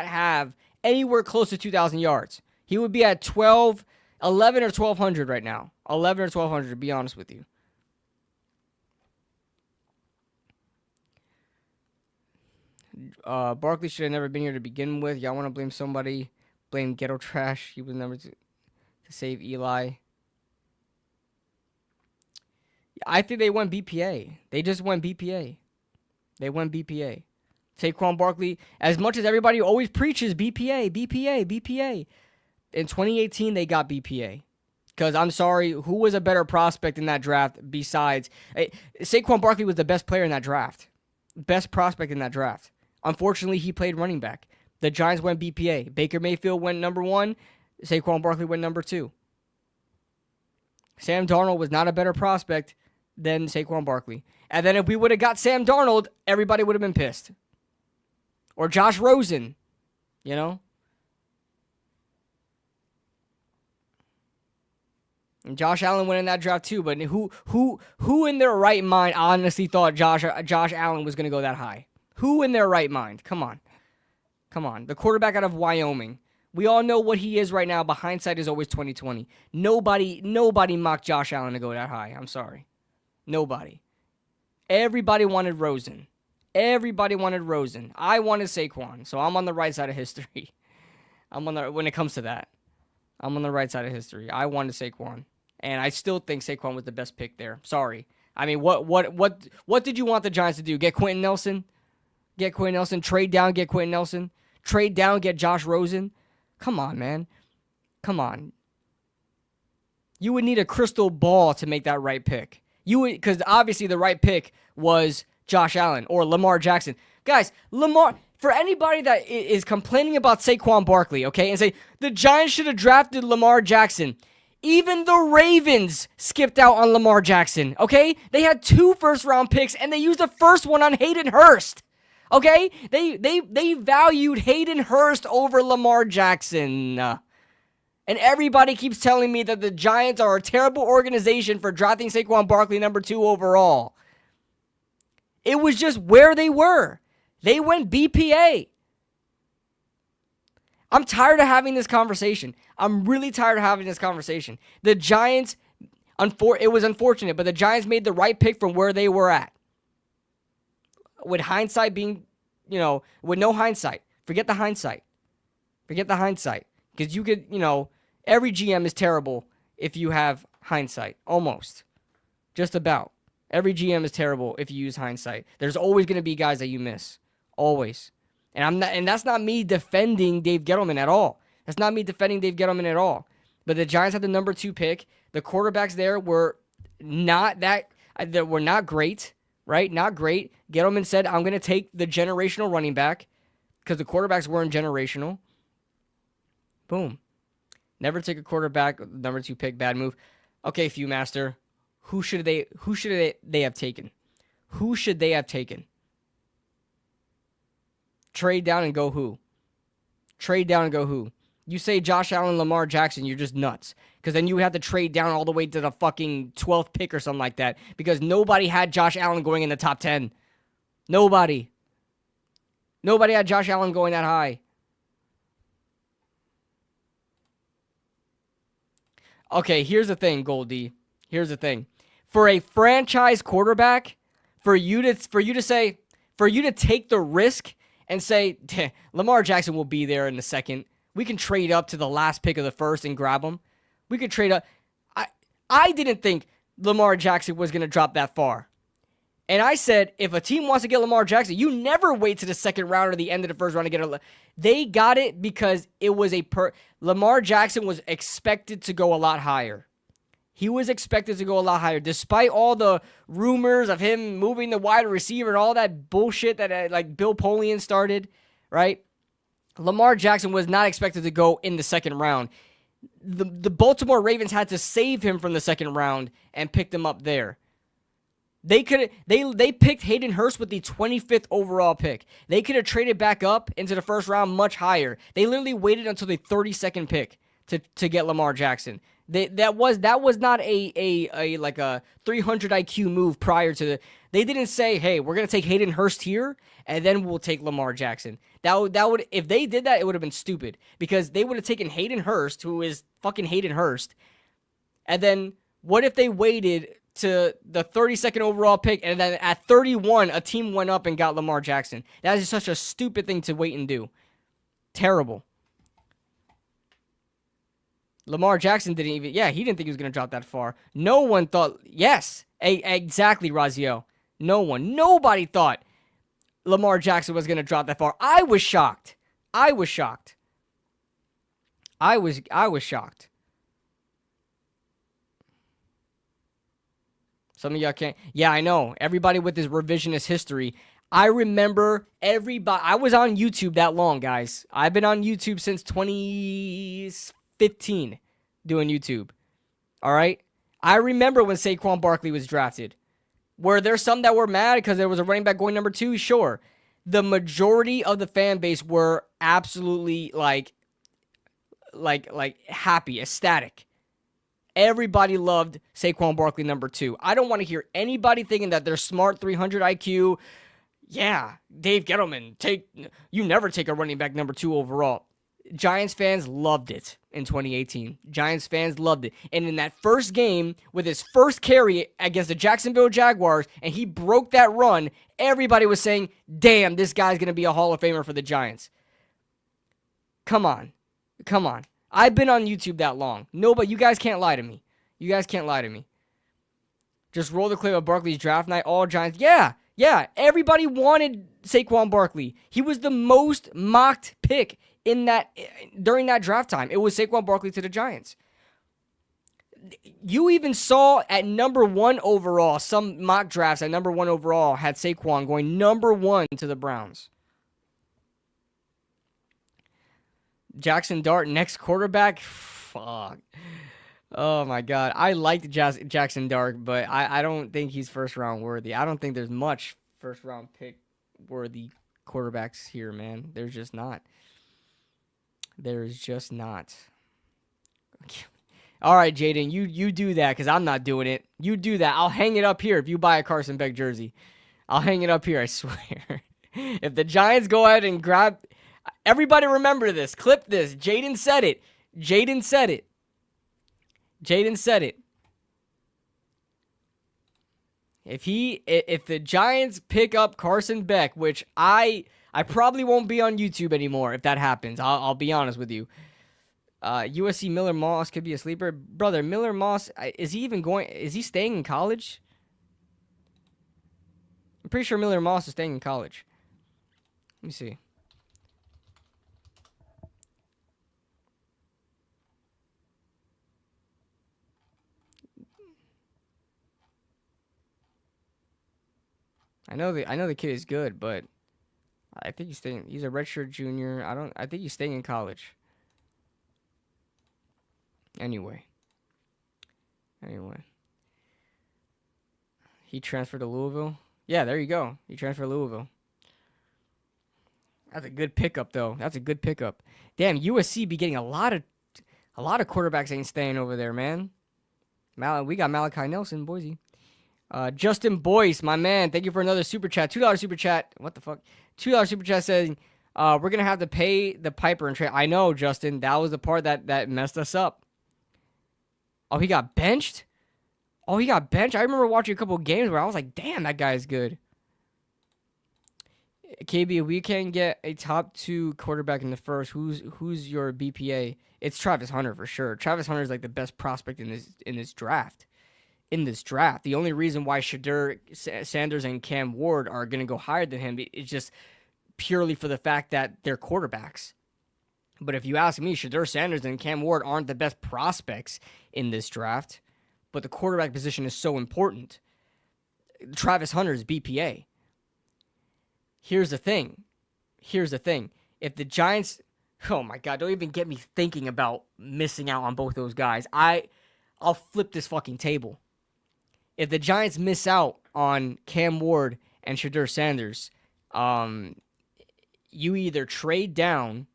have anywhere close to 2,000 yards. He would be at 11 or 1,200 right now. 11 or 1,200, to be honest with you. Barkley should have never been here to begin with. Y'all want to blame somebody? Blame Ghetto Trash. He was never to save Eli. I think they went BPA. They just went BPA. They went BPA. Saquon Barkley, as much as everybody always preaches BPA. In 2018, they got BPA. Because I'm sorry, who was a better prospect in that draft besides... Saquon Barkley was the best player in that draft. Best prospect in that draft. Unfortunately, he played running back. The Giants went BPA. Baker Mayfield went number 1. Saquon Barkley went number 2. Sam Darnold was not a better prospect than Saquon Barkley. And then if we would have got Sam Darnold, everybody would have been pissed. Or Josh Rosen, you know? And Josh Allen went in that draft too, but who in their right mind honestly thought Josh Allen was going to go that high? Who in their right mind? Come on. The quarterback out of Wyoming. We all know what he is right now, but hindsight is always 20/20. Nobody mocked Josh Allen to go that high. I'm sorry. Nobody. Everybody wanted Rosen. I wanted Saquon, so I'm on the right side of history. When it comes to that. I'm on the right side of history. I wanted Saquon. And I still think Saquon was the best pick there. Sorry. I mean, what did you want the Giants to do? Get Quentin Nelson? Trade down, get Quentin Nelson? Trade down, get Josh Rosen? Come on, man. Come on. You would need a crystal ball to make that right pick. Because obviously the right pick was Josh Allen or Lamar Jackson. Guys, for anybody that is complaining about Saquon Barkley, okay, and say, the Giants should have drafted Lamar Jackson. Even the Ravens skipped out on Lamar Jackson, okay? They had 2 first-round picks, and they used the first one on Hayden Hurst, okay? They valued Hayden Hurst over Lamar Jackson. And everybody keeps telling me that the Giants are a terrible organization for drafting Saquon Barkley number 2 overall. It was just where they were. They went BPA. I'm tired of having this conversation. I'm really tired of having this conversation. The Giants, it was unfortunate, but the Giants made the right pick from where they were at. With hindsight being, with no hindsight. Forget the hindsight. Because you could, every GM is terrible if you have hindsight. Almost. Just about. Every GM is terrible if you use hindsight. There's always going to be guys that you miss. Always. And that's not me defending Dave Gettleman at all. But the Giants had the number 2 pick. The quarterbacks there were not great, right? Not great. Gettleman said, I'm going to take the generational running back because the quarterbacks weren't generational. Boom. Never take a quarterback, number 2 pick, bad move. Okay, Viewmaster. Who should they have taken? Who should they have taken? Trade down and go who? You say Josh Allen, Lamar Jackson, you're just nuts. Because then you would have to trade down all the way to the fucking 12th pick or something like that. Because nobody had Josh Allen going in the top 10. Nobody. Nobody had Josh Allen going that high. Okay, here's the thing, Goldie. Here's the thing. For a franchise quarterback, for you to take the risk and say, Lamar Jackson will be there in the second. We can trade up to the last pick of the first and grab him. We could trade up. I didn't think Lamar Jackson was going to drop that far. And I said, if a team wants to get Lamar Jackson, you never wait to the second round or the end of the first round to get it. They got it because it was Lamar Jackson was expected to go a lot higher. He was expected to go a lot higher, despite all the rumors of him moving the wide receiver and all that bullshit that like Bill Polian started, right? Lamar Jackson was not expected to go in the second round. The Baltimore Ravens had to save him from the second round and picked him up there. They picked Hayden Hurst with the 25th overall pick. They could have traded back up into the first round much higher. They literally waited until the 32nd pick to get Lamar Jackson. That was not a like a 300 IQ move prior to they didn't say, hey, we're gonna take Hayden Hurst here and then we'll take Lamar Jackson. That would if they did that, it would have been stupid because they would have taken Hayden Hurst, who is fucking Hayden Hurst, and then what if they waited to the 32nd overall pick and then at 31 a team went up and got Lamar Jackson? That is such a stupid thing to wait and do. Terrible. Lamar Jackson he didn't think he was going to drop that far. No one thought, exactly, Raziel. Nobody thought Lamar Jackson was going to drop that far. I was shocked. I was shocked. Some of y'all can't. Yeah, I know. Everybody with this revisionist history. I remember everybody. I was on YouTube that long, guys. I've been on YouTube since 2015 doing YouTube. All right? I remember when Saquon Barkley was drafted. Were there some that were mad because there was a running back going number 2? Sure. The majority of the fan base were absolutely like happy, ecstatic. Everybody loved Saquon Barkley number 2. I don't want to hear anybody thinking that they're smart 300 IQ. Yeah, Dave Gettleman, you never take a running back number 2 overall. Giants fans loved it in 2018. Giants fans loved it. And in that first game, with his first carry against the Jacksonville Jaguars, and he broke that run, everybody was saying, damn, this guy's going to be a Hall of Famer for the Giants. Come on. I've been on YouTube that long. But you guys can't lie to me. Just roll the clip of Barkley's draft night. All Giants. Yeah. Everybody wanted Saquon Barkley. He was the most mocked pick during that draft time. It was Saquon Barkley to the Giants. You even saw at number 1 overall, some mock drafts at number 1 overall had Saquon going number 1 to the Browns. Jackson Dart, next quarterback? Fuck. Oh, my God. I liked Jackson Dart, but I don't think he's first-round worthy. I don't think there's much first-round pick worthy quarterbacks here, man. There's just not. All right, Jaden, you do that because I'm not doing it. You do that. I'll hang it up here if you buy a Carson Beck jersey. I'll hang it up here, I swear. If the Giants go ahead and grab... Everybody remember this. Clip this. Jaden said it. If the Giants pick up Carson Beck, which I probably won't be on YouTube anymore if that happens. I'll be honest with you. USC Miller Moss could be a sleeper. Brother, Miller Moss, is he staying in college? I'm pretty sure Miller Moss is staying in college. Let me see. I know the kid is good, but I think he's staying. He's a redshirt junior. I think he's staying in college. Anyway. He transferred to Louisville. Yeah, there you go. He transferred to Louisville. That's a good pickup, though. Damn, USC be getting a lot of quarterbacks ain't staying over there, man. We got Malachi Nelson, Boise. Justin Boyce, my man, thank you for another super chat. $2 super chat. What the fuck? $2 super chat saying, we're going to have to pay the Piper and trade. I know, Justin. That was the part that messed us up. Oh, he got benched? Oh, he got benched? I remember watching a couple of games where I was like, damn, that guy is good. KB, we can get a top 2 quarterback in the first. Who's your BPA? It's Travis Hunter for sure. Travis Hunter is like the best prospect in this draft. The only reason why Shedeur Sanders and Cam Ward are going to go higher than him is just purely for the fact that they're quarterbacks. But if you ask me, Shedeur Sanders and Cam Ward aren't the best prospects in this draft, but the quarterback position is so important. Travis Hunter's BPA. Here's the thing. If the Giants, oh my God, don't even get me thinking about missing out on both those guys. I'll flip this fucking table. If the Giants miss out on Cam Ward and Shedeur Sanders, you either trade down.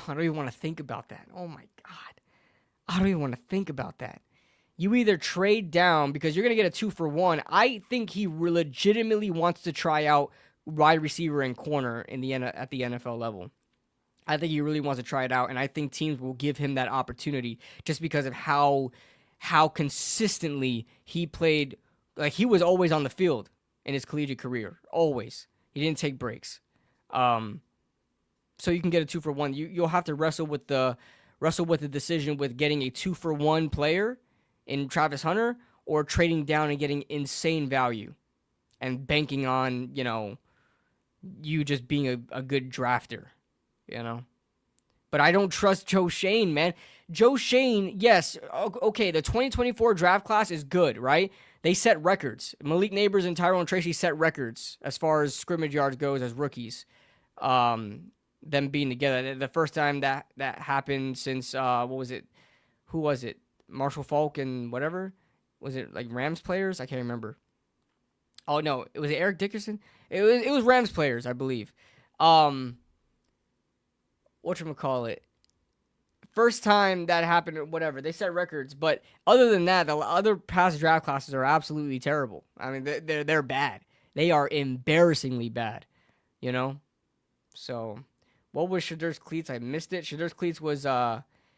I don't even want to think about that. Oh my God. I don't even want to think about that. You either trade down because you're going to get a 2-for-1. I think he legitimately wants to try out wide receiver and corner at the NFL level. I think he really wants to try it out, and I think teams will give him that opportunity just because of how consistently he played. Like, he was always on the field in his collegiate career. Always. He didn't take breaks. So you can get a 2-for-1. You'll have to wrestle with the decision with getting a 2-for-1 player in Travis Hunter or trading down and getting insane value and banking on, you just being a good drafter, But I don't trust Joe Shane, man. Joe Shane, yes, okay, the 2024 draft class is good, right? They set records. Malik Neighbors and Tyrone Tracy set records as far as scrimmage yards goes as rookies. Them being together. The first time that happened since, what was it? Who was it? Marshall Faulk and whatever? Was it like Rams players? I can't remember. Oh, no. Was it Eric Dickerson? It was Rams players, I believe. Whatchamacallit? First time that happened, or whatever. They set records. But other than that, the other past draft classes are absolutely terrible. I mean, they're bad. They are embarrassingly bad, So, what was Shedeur's cleats? I missed it. Shedeur's cleats was,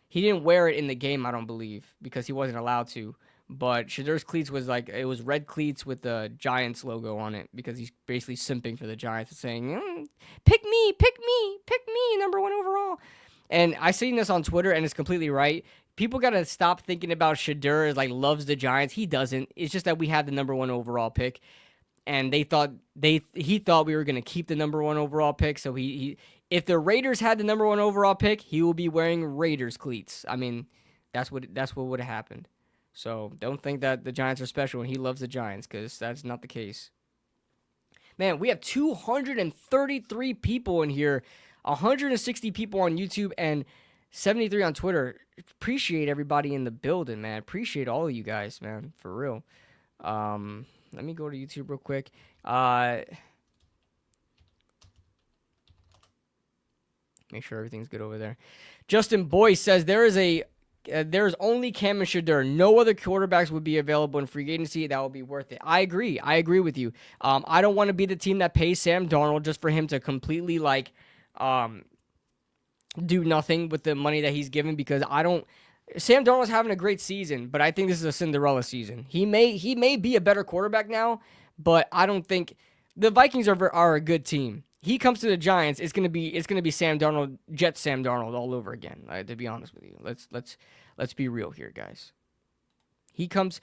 he didn't wear it in the game, I don't believe, because he wasn't allowed to. But Shedeur's cleats was it was red cleats with the Giants logo on it because he's basically simping for the Giants and saying, pick me, number 1 overall. And I seen this on Twitter, and it's completely right. People got to stop thinking about Shedeur as loves the Giants. He doesn't. It's just that we had the number 1 overall pick, and he thought we were going to keep the number 1 overall pick. So if the Raiders had the number 1 overall pick, he will be wearing Raiders cleats. I mean, that's what would have happened. So don't think that the Giants are special and he loves the Giants, because that's not the case. Man, we have 233 people in here, 160 people on YouTube, and 73 on Twitter. Appreciate everybody in the building, man. Appreciate all of you guys, man, for real. Let me go to YouTube real quick. Make sure everything's good over there. Justin Boyce says there's only Cam and Shedeur. No other quarterbacks would be available in free agency. That would be worth it. I agree with you. I don't want to be the team that pays Sam Darnold just for him to completely do nothing with the money that he's given, because Sam Darnold's having a great season, but I think this is a Cinderella season. He may be a better quarterback now, but I don't think the Vikings are a good team. He comes to the Giants, it's gonna be Sam Darnold, Jet Sam Darnold all over again. To be honest with you, let's be real here, guys. He comes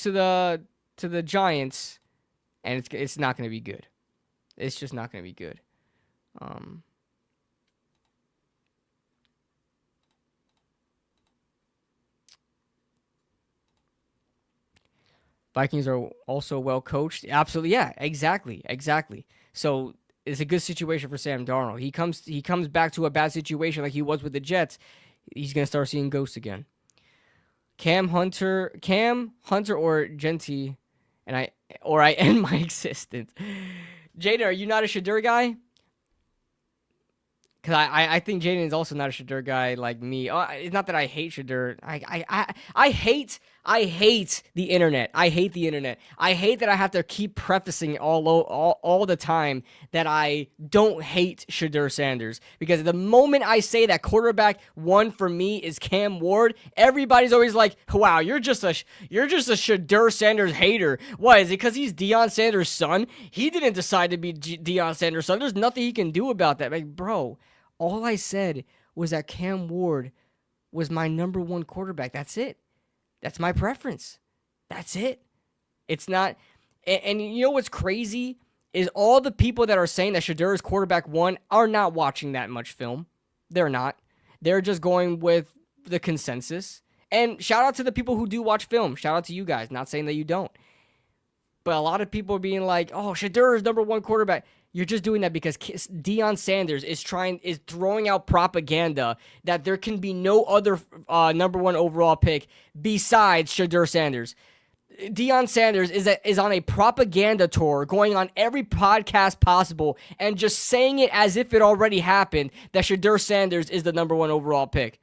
to the Giants, and it's not gonna be good. It's just not gonna be good. Vikings are also well coached. Absolutely, yeah, exactly. So it's a good situation for Sam Darnold. He comes back to a bad situation like he was with the Jets. He's gonna start seeing ghosts again. Cam Hunter, or Genty, and I end my existence. Jaden, are you not a Shedeur guy? Because I think Jaden is also not a Shedeur guy like me. It's not that I hate Shedeur. I hate I hate the internet. I hate the internet. I hate that I have to keep prefacing all the time that I don't hate Shedeur Sanders, because the moment I say that quarterback one for me is Cam Ward, everybody's always like, "Wow, you're just a Shedeur Sanders hater." Why is it? Because he's Deion Sanders' son? He didn't decide to be Deion Sanders' son. There's nothing he can do about that. Like, bro, all I said was that Cam Ward was my number one quarterback. That's it. That's my preference. That's it. It's not. And you know what's crazy is all the people that are saying that Shedeur is quarterback one are not watching that much film. They're not. They're just going with the consensus. And shout out to the people who do watch film. Shout out to you guys. Not saying that you don't. But a lot of people are being like, "Oh, Shedeur is number one quarterback." You're just doing that because Deion Sanders is throwing out propaganda that there can be no other number one overall pick besides Shedeur Sanders. Deion Sanders is on a propaganda tour, going on every podcast possible and just saying it as if it already happened that Shedeur Sanders is the number one overall pick.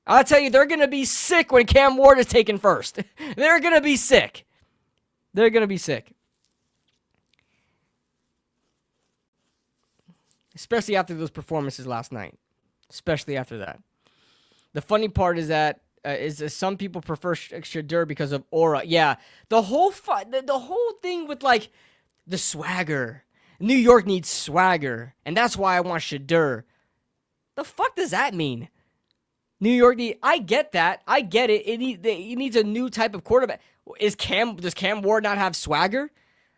I'll tell you, they're going to be sick when Cam Ward is taken first. They're going to be sick. They're going to be sick. Especially after those performances last night. Especially after that. The funny part is that some people prefer Shedeur because of aura. Yeah, the whole thing with like the swagger. New York needs swagger, and that's why I want Shedeur. The fuck does that mean? New York I get that. I get it. It needs a new type of quarterback. Does Cam Ward not have swagger?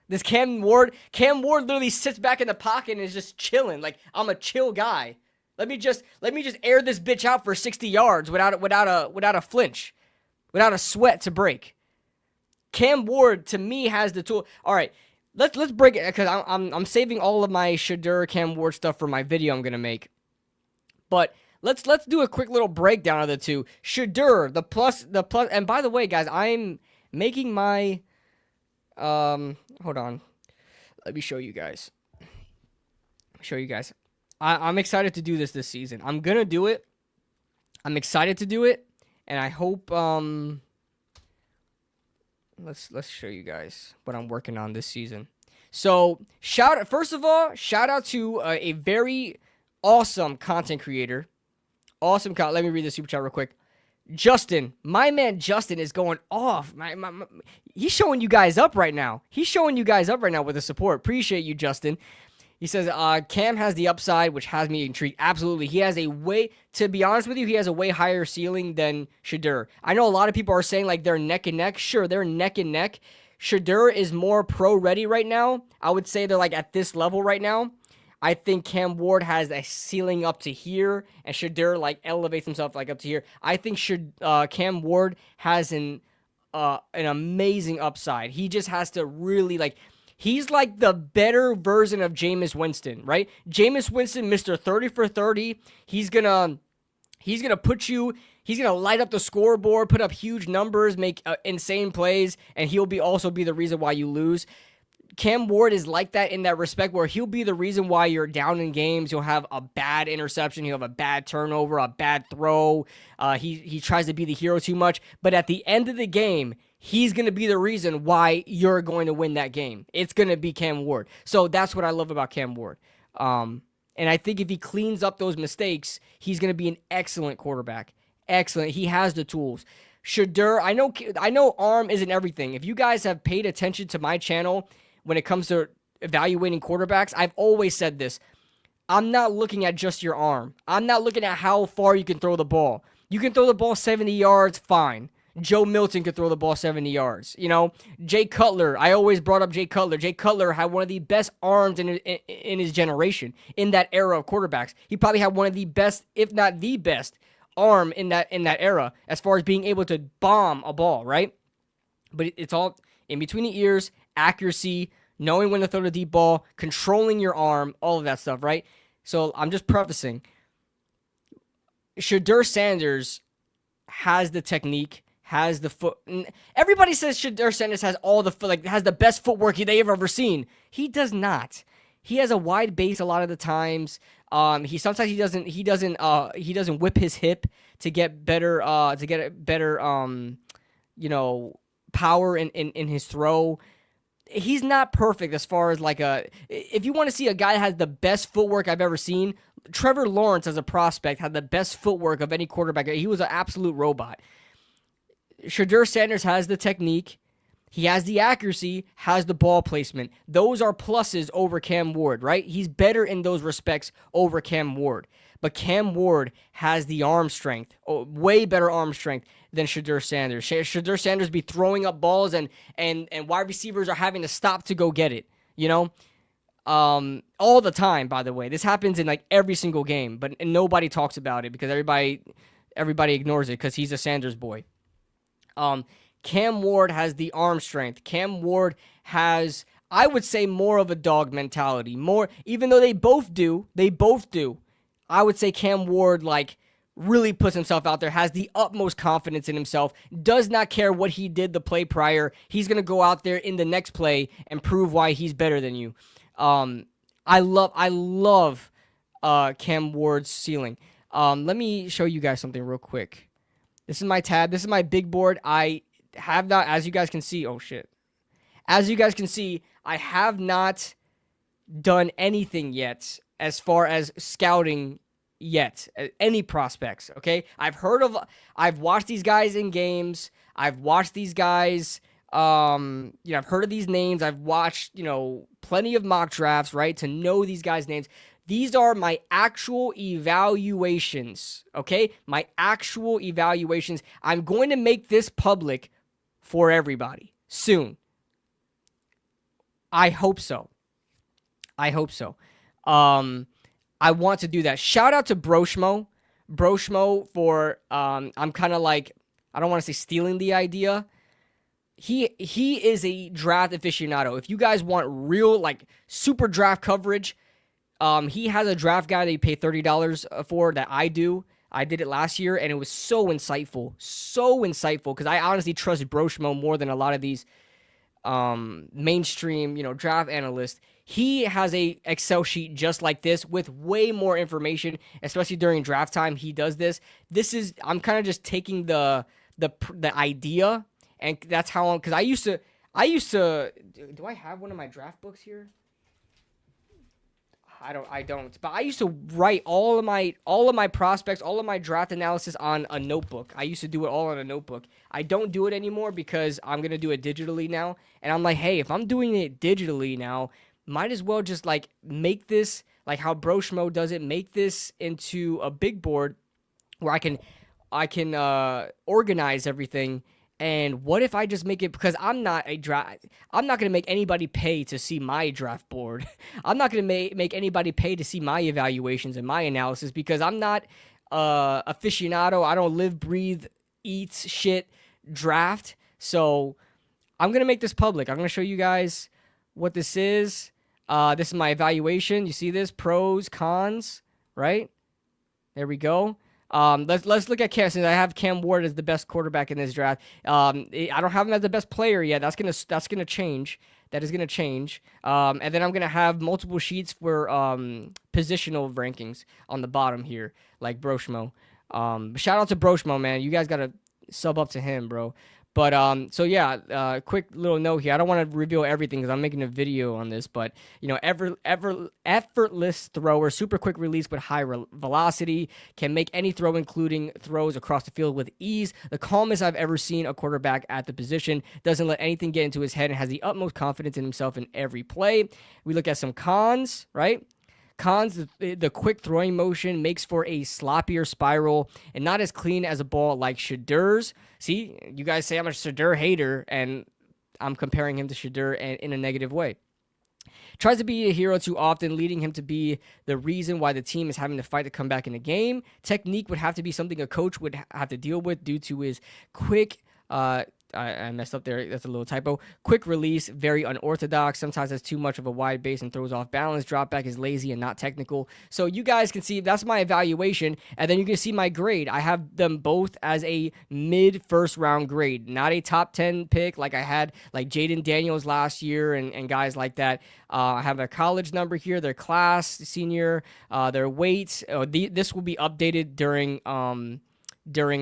This Cam Ward literally sits back in the pocket and is just chilling. Like, I'm a chill guy. Let me just air this bitch out for 60 yards without a flinch, without a sweat to break. Cam Ward to me has the tool. All right, let's break it, because I'm saving all of my Shedeur Cam Ward stuff for my video I'm gonna make. But let's do a quick little breakdown of the two. Shedeur, the plus, and by the way, guys, I'm making my hold on. Let me show you guys. I'm excited to do this season. I'm going to do it. I'm excited to do it. And I hope, let's show you guys what I'm working on this season. So, first of all, shout out to a very awesome content creator. Let me read the super chat real quick. Justin, my man Justin is going off. He's showing you guys up right now. With the support. Appreciate you, Justin. He says, Cam has the upside, which has me intrigued. Absolutely. To be honest with you, he has a way higher ceiling than Shedeur. I know a lot of people are saying like they're neck and neck. Sure, they're neck and neck. Shedeur is more pro ready right now. I would say they're like at this level right now. I think Cam Ward has a ceiling up to here, and Shedeur like elevates himself like up to here. I think Cam Ward has an amazing upside. He just has to really like. He's like the better version of Jameis Winston, right? Jameis Winston, Mr. 30 for 30. He's gonna light up the scoreboard, put up huge numbers, make insane plays, and he'll also be the reason why you lose. Cam Ward is like that in that respect, where he'll be the reason why you're down in games. You'll have a bad interception. You'll have a bad turnover, a bad throw. He tries to be the hero too much. But at the end of the game, he's going to be the reason why you're going to win that game. It's going to be Cam Ward. So that's what I love about Cam Ward. And I think if he cleans up those mistakes, he's going to be an excellent quarterback. Excellent. He has the tools. Shedeur, I know arm isn't everything. If you guys have paid attention to my channel when it comes to evaluating quarterbacks, I've always said this. I'm not looking at just your arm. I'm not looking at how far you can throw the ball. You can throw the ball 70 yards, fine. Joe Milton could throw the ball 70 yards. You know, Jay Cutler, I always brought up Jay Cutler. Jay Cutler had one of the best arms in his generation, in that era of quarterbacks. He probably had one of the best, if not the best, arm in that era as far as being able to bomb a ball, right? But it's all in between the ears, accuracy, knowing when to throw the deep ball, controlling your arm, all of that stuff, right? So I'm just prefacing. Shedeur Sanders has the technique, has the foot. Everybody says Shedeur Sanders has all the has the best footwork they've ever seen. He does not. He has a wide base a lot of the times. He doesn't whip his hip to get better power in his throw. He's not perfect as far as if you want to see a guy that has the best footwork I've ever seen, Trevor Lawrence as a prospect had the best footwork of any quarterback. He was an absolute robot. Shedeur Sanders has the technique. He has the accuracy, has the ball placement. Those are pluses over Cam Ward, right? He's better in those respects over Cam Ward. But Cam Ward has the arm strength, way better arm strength than Shedeur Sanders. Shedeur Sanders be throwing up balls and wide receivers are having to stop to go get it, all the time, by the way. This happens in every single game, but nobody talks about it because everybody ignores it because he's a Sanders boy. Cam Ward has the arm strength. Cam Ward has, I would say, more of a dog mentality. More, even though they both do. I would say Cam Ward, really puts himself out there, has the utmost confidence in himself, does not care what he did the play prior. He's going to go out there in the next play and prove why he's better than you. I love Cam Ward's ceiling. Let me show you guys something real quick. This is my tab. This is my big board. I have not, as you guys can see, as you guys can see, I have not done anything yet as far as scouting yet, any prospects, okay? I've watched these guys in games. I've watched these guys, I've heard of these names. I've watched, plenty of mock drafts, right, to know these guys' names. These are my actual evaluations, okay? My actual evaluations. I'm going to make this public for everybody soon. I hope so. I want to do that. Shout out to Broshmo. For, I'm kind of I don't want to say stealing the idea. He is a draft aficionado. If you guys want real, super draft coverage, he has a draft guide that you pay $30 for that I do. I did it last year, and it was so insightful. Because I honestly trust Broshmo more than a lot of these mainstream, draft analysts. He has a Excel sheet just like this with way more information, especially during draft time. He does this. I'm kind of just taking the idea, and that's how because I used to. Do I have one of my draft books here? I don't. But I used to write all of my prospects, all of my draft analysis on a notebook. I used to do it all on a notebook. I don't do it anymore because I'm gonna do it digitally now. And I'm like, hey, if I'm doing it digitally now, might as well just make this like how Broshmo does it. Make this into a big board where I can organize everything. And what if I just make it, because I'm not going to make anybody pay to see my draft board. I'm not going to make anybody pay to see my evaluations and my analysis because I'm not aficionado. I don't live, breathe, eat, shit, draft. So I'm going to make this public. I'm going to show you guys what this is. This is my evaluation. You see this? Pros, cons, right? There we go. Let's look at Cam. Since I have Cam Ward as the best quarterback in this draft, I don't have him as the best player yet. That's gonna change. That is gonna change. And then I'm gonna have multiple sheets for positional rankings on the bottom here, like Broshmo. Shout out to Broshmo, man. You guys gotta sub up to him, bro. But so yeah, quick little note here. I don't want to reveal everything because I'm making a video on this. But effortless thrower, super quick release with high velocity, can make any throw, including throws across the field with ease. The calmest I've ever seen a quarterback at the position. Doesn't let anything get into his head and has the utmost confidence in himself in every play. We look at some cons, right? Cons, the quick throwing motion makes for a sloppier spiral and not as clean as a ball like Shedeur's. See, you guys say I'm a Shedeur hater, and I'm comparing him to Shedeur in a negative way. Tries to be a hero too often, leading him to be the reason why the team is having to fight to come back in the game. Technique would have to be something a coach would have to deal with due to his quick I messed up there. That's a little typo. Quick release, very unorthodox. Sometimes has too much of a wide base and throws off balance. Drop back is lazy and not technical. So you guys can see that's my evaluation. And then you can see my grade. I have them both as a mid first round grade, not a top 10 pick like I had like Jaden Daniels last year and guys like that. I have their college number here, their class, senior, their weights. This will be updated during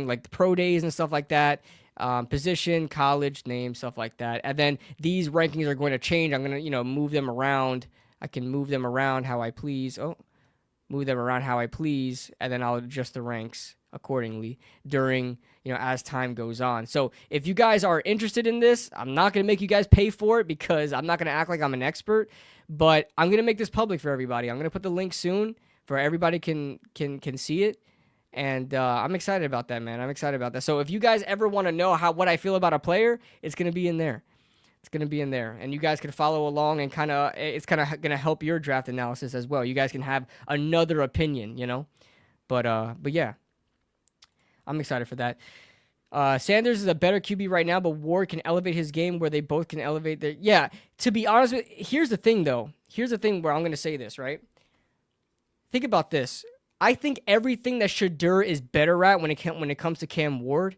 like the pro days and stuff like that. position, college, name, stuff like that. And then these rankings are going to change. I'm going to, move them around. I can move them around how I please. Move them around how I please, and then I'll adjust the ranks accordingly during, as time goes on. So if you guys are interested in this, I'm not going to make you guys pay for it because I'm not going to act like I'm an expert, but I'm going to make this public for everybody. I'm going to put the link soon for everybody can see it. And I'm excited about that, man. I'm excited about that. So if you guys ever want to know what I feel about a player, it's going to be in there. It's going to be in there, and you guys can follow along, and it's kind of going to help your draft analysis as well. You guys can have another opinion, But yeah, I'm excited for that. Sanders is a better QB right now, but Ward can elevate his game where they both can elevate their. Yeah, to be honest with you, here's the thing, though. Here's the thing where I'm going to say this, right? Think about this. I think everything that Shedeur is better at when it comes to Cam Ward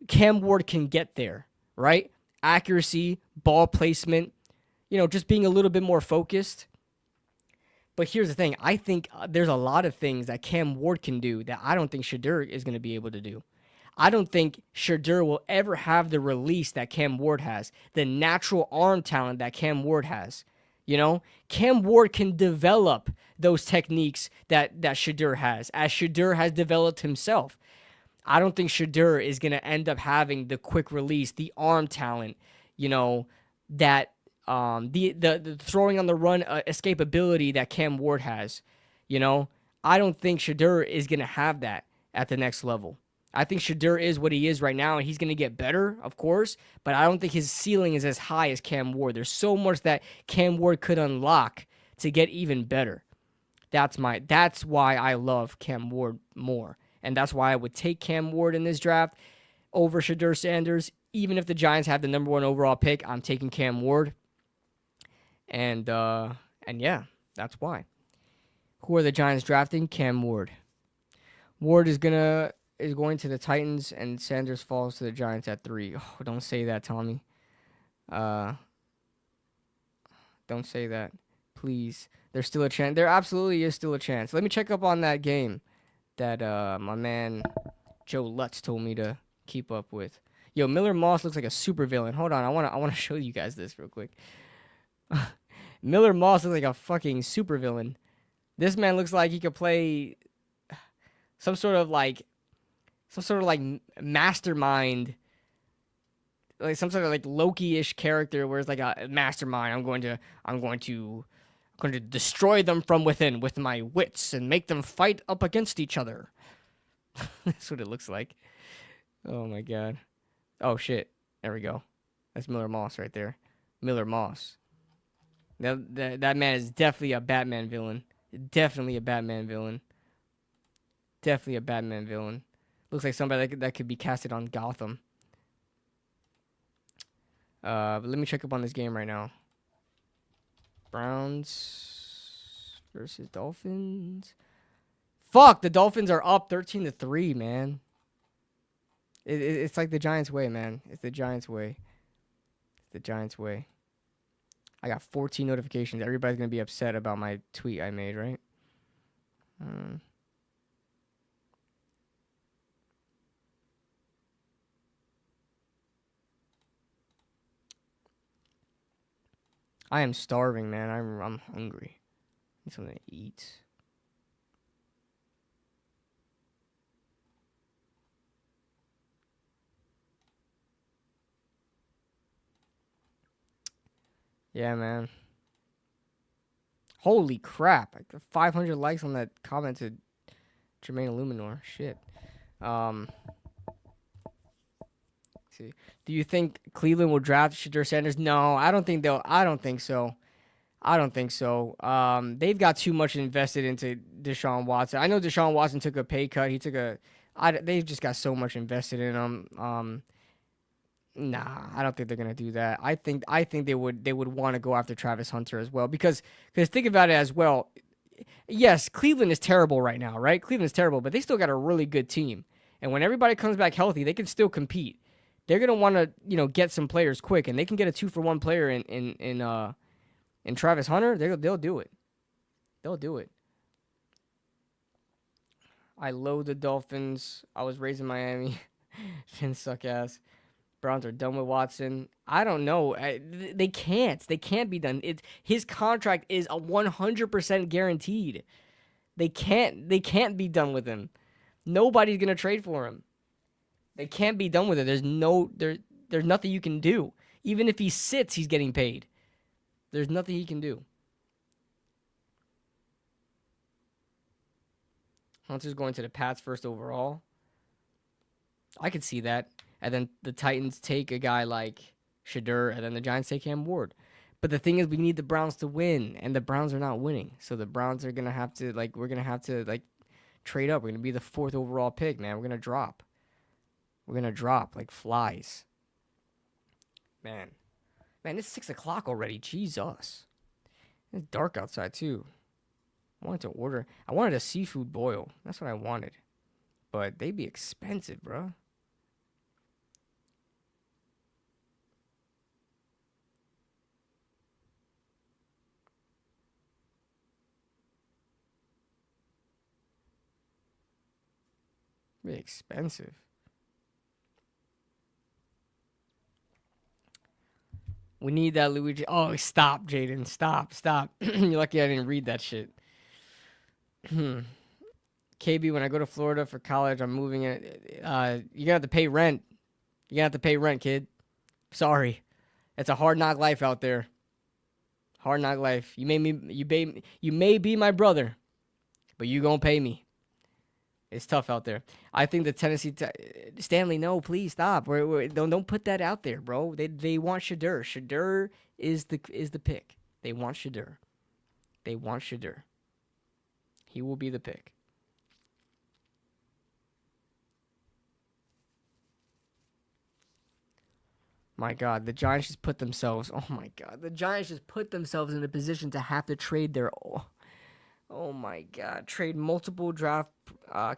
can get there, right? Accuracy, ball placement, just being a little bit more focused. But here's the thing. I think there's a lot of things that Cam Ward can do that I don't think Shedeur is going to be able to do. I don't think Shedeur will ever have the release that Cam Ward has, the natural arm talent that Cam Ward has. Cam Ward can develop those techniques that Shedeur has, as Shedeur has developed himself. I don't think Shedeur is going to end up having the quick release, the arm talent, that the throwing on the run escapability that Cam Ward has. I don't think Shedeur is going to have that at the next level. I think Shedeur is what he is right now, and he's going to get better, of course, but I don't think his ceiling is as high as Cam Ward. There's so much that Cam Ward could unlock to get even better. That's why I love Cam Ward more. And that's why I would take Cam Ward in this draft over Shedeur Sanders. Even if the Giants have the number 1 overall pick, I'm taking Cam Ward. And yeah, that's why. Who are the Giants drafting? Cam Ward. Ward is going to the Titans, and Sanders falls to the Giants at 3. Oh, don't say that, Tommy. Don't say that. Please. There's still a chance. There absolutely is still a chance. Let me check up on that game that my man Joe Lutz told me to keep up with. Yo, Miller Moss looks like a supervillain. Hold on, I want to show you guys this real quick. Miller Moss looks like a fucking supervillain. This man looks like he could play some sort of like mastermind, like some sort of like Loki-ish character where it's like a mastermind. I'm going to destroy them from within with my wits and make them fight up against each other. That's what it looks like. Oh my god. Oh shit. There we go. That's Miller Moss right there. Miller Moss. That man is definitely a Batman villain. Definitely a Batman villain. Definitely a Batman villain. Looks like somebody that could be casted on Gotham. But let me check up on this game right now. Browns versus Dolphins. Fuck, the Dolphins are up 13-3, man. It's like the Giants' way, man. It's the Giants' way. It's the Giants' way. I got 14 notifications. Everybody's going to be upset about my tweet I made, right? I am starving, man. I'm hungry. I need something to eat. Yeah, man. Holy crap. I got 500 likes on that comment to Jermaine Illuminor. Shit. See. Do you think Cleveland will draft Shedeur Sanders? No, I don't think so. I don't think so. They've got too much invested into Deshaun Watson. I know Deshaun Watson took a pay cut. They've just got so much invested in him. Nah, I don't think they're gonna do that. I think they would want to go after Travis Hunter as well because think about it as well. Yes, Cleveland is terrible right now, right? Cleveland is terrible, but they still got a really good team. And when everybody comes back healthy, they can still compete. They're gonna want to get some players quick, and they can get a 2-for-1 player in Travis Hunter. They'll do it. They'll do it. I loathe the Dolphins. I was raised in Miami. Finn suck ass. Browns are done with Watson. I don't know. They can't. They can't be done. His contract is a 100% guaranteed. They can't. They can't be done with him. Nobody's gonna trade for him. They can't be done with it. There's nothing you can do. Even if he sits, he's getting paid. There's nothing he can do. Hunter's going to the Pats first overall. I could see that. And then the Titans take a guy like Shadur, and then the Giants take Cam Ward. But the thing is, we need the Browns to win, and the Browns are not winning. So the Browns are gonna have to we're gonna have to trade up. We're gonna be the 4th overall pick, man. We're gonna drop. We're gonna drop like flies. Man, it's 6 o'clock already. Jesus, it's dark outside too. I wanted a seafood boil. That's what I wanted, but they'd be expensive, bro. Be expensive. We need that Luigi. Oh, stop, Jaden. Stop. You're lucky I didn't read that shit. KB, when I go to Florida for college, I'm moving it. You're gonna have to pay rent. You're gonna have to pay rent, kid. Sorry. It's a hard knock life out there. Hard knock life. You may be my brother, but you gonna pay me. It's tough out there. I think the Tennessee Stanley. No, please stop. Don't put that out there, bro. They want Shadur. Shadur is the pick. They want Shadur. He will be the pick. My God, the Giants just put themselves. Oh my God, the Giants just put themselves in a position to have to trade their. Oh my God, trade multiple draft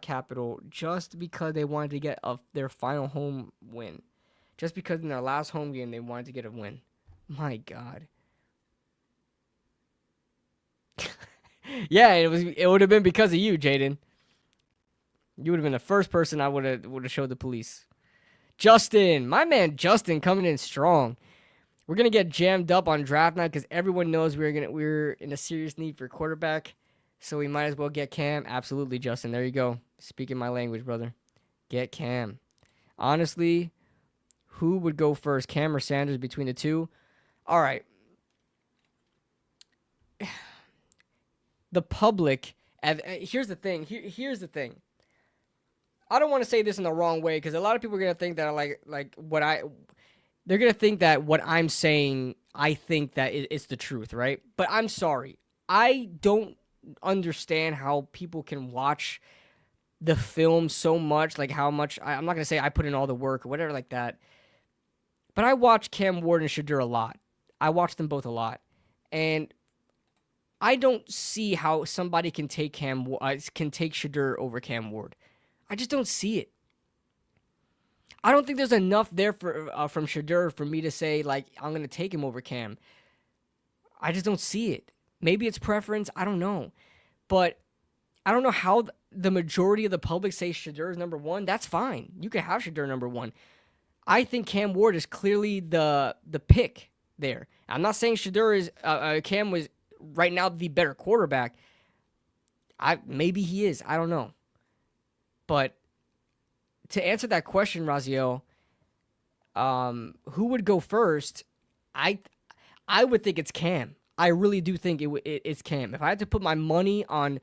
capital just because they wanted to get their final home win. Just because in their last home game they wanted to get a win. My God. Yeah, it would have been because of you, Jaden. You would have been the first person I would have showed the police. Justin, my man Justin coming in strong. We're gonna get jammed up on draft night because everyone knows we're in a serious need for a quarterback. So we might as well get Cam. Absolutely, Justin. There you go. Speaking my language, brother. Get Cam. Honestly, who would go first, Cam or Sanders between the two? All right. The public, here's the thing. Here's the thing. I don't want to say this in the wrong way because a lot of people are going to think that they're going to think that what I'm saying, I think that it's the truth, right? But I'm sorry. I don't understand how people can watch the film so much, like how much I'm not gonna say I put in all the work or whatever like that, but I watch Cam Ward and Shadur a lot. I watch them both a lot, and I don't see how somebody can take Shadur over Cam Ward. I just don't see it. I don't think there's enough there from Shadur for me to say like I'm gonna take him over Cam. I just don't see it. Maybe it's preference. I don't know. But I don't know how the majority of the public say Shadur is number one. That's fine. You can have Shadur number one. I think Cam Ward is clearly the pick there. I'm not saying Shadur is Cam was right now the better quarterback. Maybe he is. I don't know. But to answer that question, Raziel, who would go first? I would think it's Cam. I really do think it's Cam. If I had to put my money on,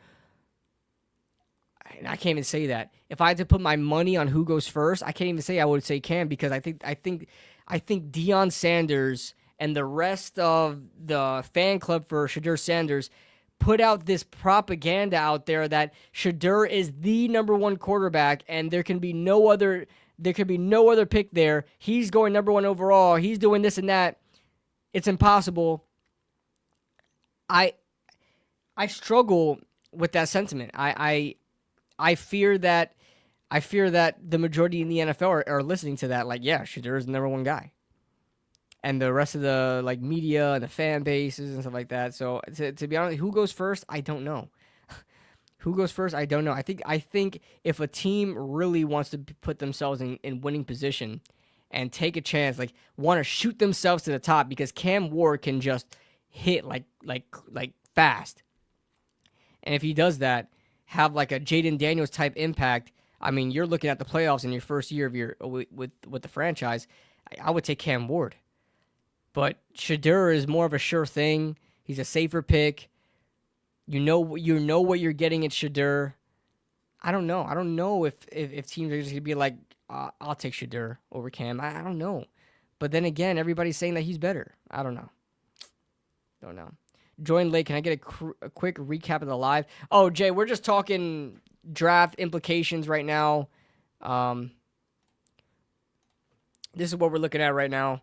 and I can't even say that. If I had to put my money on who goes first, I can't even say I would say Cam because I think Deion Sanders and the rest of the fan club for Shadur Sanders put out this propaganda out there that Shadur is the number one quarterback and there can be no other pick there. He's going number one overall. He's doing this and that. It's impossible. I struggle with that sentiment. I fear that the majority in the NFL are listening to that. Like, yeah, Shadur is the number one guy, and the rest of the like media and the fan bases and stuff like that. So to be honest, who goes first? I don't know. Who goes first? I don't know. I think if a team really wants to put themselves in winning position and take a chance, like want to shoot themselves to the top, because Cam Ward can just hit like fast. And if he does that, have like a Jaden Daniels type impact, I mean, you're looking at the playoffs in your first year of your with the franchise. I would take Cam Ward. But Shedeur is more of a sure thing. He's a safer pick. You know what you're getting at Shedeur. I don't know. I don't know if teams are just gonna be like, I'll take Shedeur over Cam. I don't know. But then again, everybody's saying that he's better. I don't know. Don't know. Join late. Can I get a quick recap of the live? Oh, Jay, we're just talking draft implications right now. This is what we're looking at right now.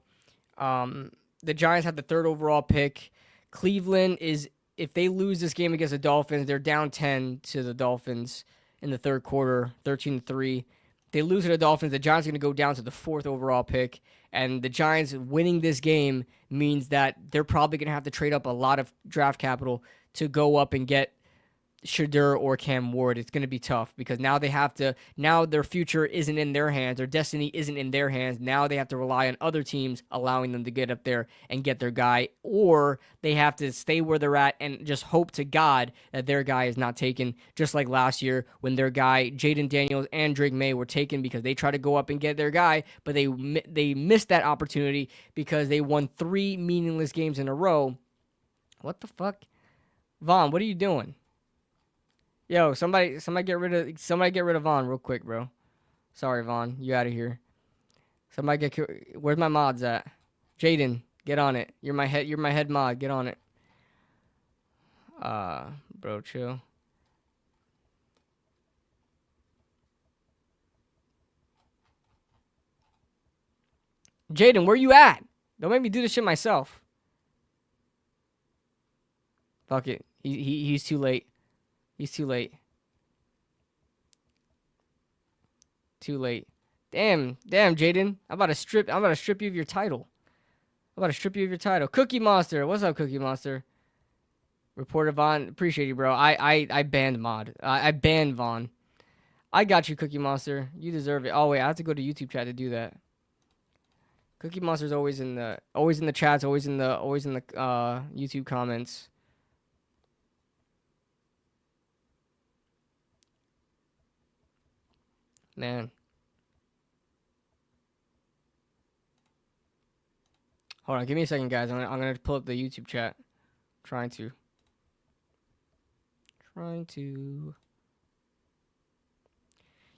The Giants have the 3rd overall pick. Cleveland is, if they lose this game against the Dolphins, they're down 10 to the Dolphins in the 3rd quarter, 13-3. They lose to the Dolphins, the Giants are going to go down to the 4th overall pick. And the Giants winning this game means that they're probably going to have to trade up a lot of draft capital to go up and get Shedeur or Cam Ward. It's going to be tough because now their future isn't in their hands. Their destiny isn't in their hands. Now they have to rely on other teams allowing them to get up there and get their guy, or they have to stay where they're at and just hope to God that their guy is not taken, just like last year when their guy, Jaden Daniels and Drake May, were taken because they tried to go up and get their guy, but they missed that opportunity because they won 3 meaningless games in a row. What the fuck? Vaughn, what are you doing? Yo, somebody get rid of Vaughn real quick, bro. Sorry, Vaughn, you out of here. Where's my mods at? Jaden, get on it. You're my head mod. Get on it. Bro, chill. Jaden, where you at? Don't make me do this shit myself. Fuck it. He's too late. He's too late. Too late. Damn, Jaden. I'm about to strip you of your title. Cookie Monster. What's up, Cookie Monster? Reporter Vaughn. Appreciate you, bro. I banned mod. I banned Vaughn. I got you, Cookie Monster. You deserve it. Oh wait, I have to go to YouTube chat to do that. Cookie Monster's always in the chats, always in the YouTube comments. Man. Hold on, give me a second, guys. I'm gonna pull up the YouTube chat. Trying to.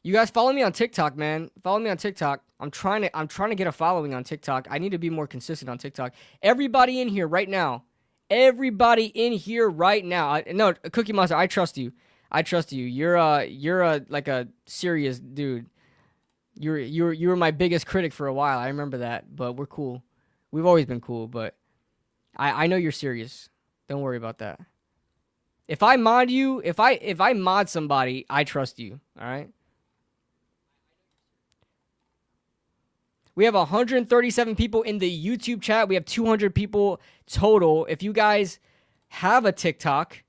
You guys follow me on TikTok, man. Follow me on TikTok. I'm trying to get a following on TikTok. I need to be more consistent on TikTok. Everybody in here right now. No, Cookie Monster, I trust you. You're like a serious dude. You were my biggest critic for a while. I remember that, but we're cool. We've always been cool, but I know you're serious. Don't worry about that. If I mod you, if I mod somebody, I trust you. All right. We have 137 people in the YouTube chat. We have 200 people total. If you guys have a TikTok,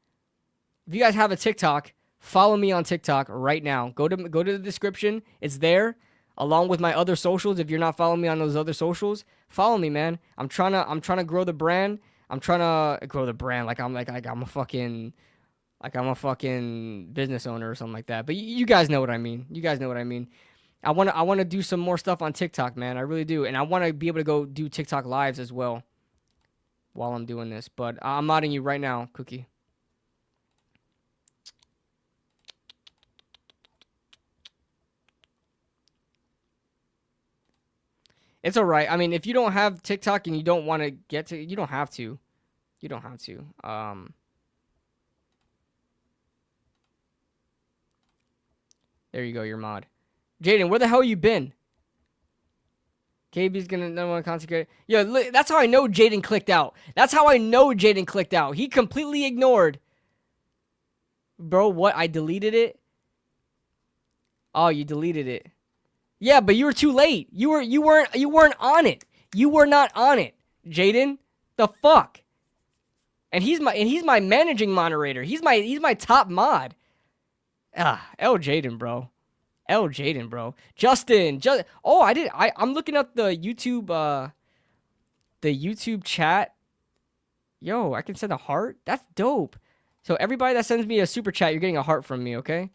follow me on TikTok right now. Go to the description. It's there, along with my other socials. If you're not following me on those other socials, follow me, man. I'm trying to grow the brand. I'm trying to grow the brand like I'm a fucking business owner or something like that. But you guys know what I mean. I want to do some more stuff on TikTok, man. I really do. And I want to be able to go do TikTok lives as well while I'm doing this. But I'm modding you right now, Cookie. It's all right. I mean, if you don't have TikTok and you don't want to get to, you don't have to. There you go, your mod. Jaden, where the hell you been? KB's gonna no one consecrate. Yo, look, that's how I know Jaden clicked out. He completely ignored. Bro, what? I deleted it? Oh, you deleted it. Yeah, but you were too late. You weren't on it. You were not on it, Jaden. The fuck? And he's my managing moderator. He's my top mod. L Jaden, bro. L Jaden, bro. Justin. Oh, I'm looking up the YouTube chat. Yo, I can send a heart? That's dope. So everybody that sends me a super chat, you're getting a heart from me, okay?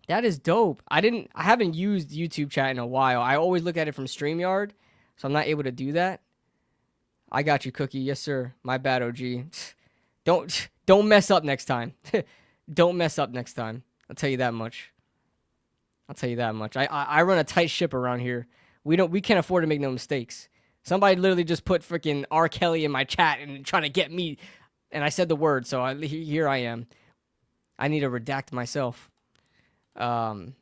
That is dope. I haven't used YouTube chat in a while. I always look at it from StreamYard, so I'm not able to do that. I got you, Cookie. Yes, sir. My bad, OG. Don't mess up next time. Don't mess up next time. I'll tell you that much. I run a tight ship around here. We can't afford to make no mistakes. Somebody literally just put freaking R. Kelly in my chat and trying to get me, and I said the word, so here I am. I need to redact myself. Where's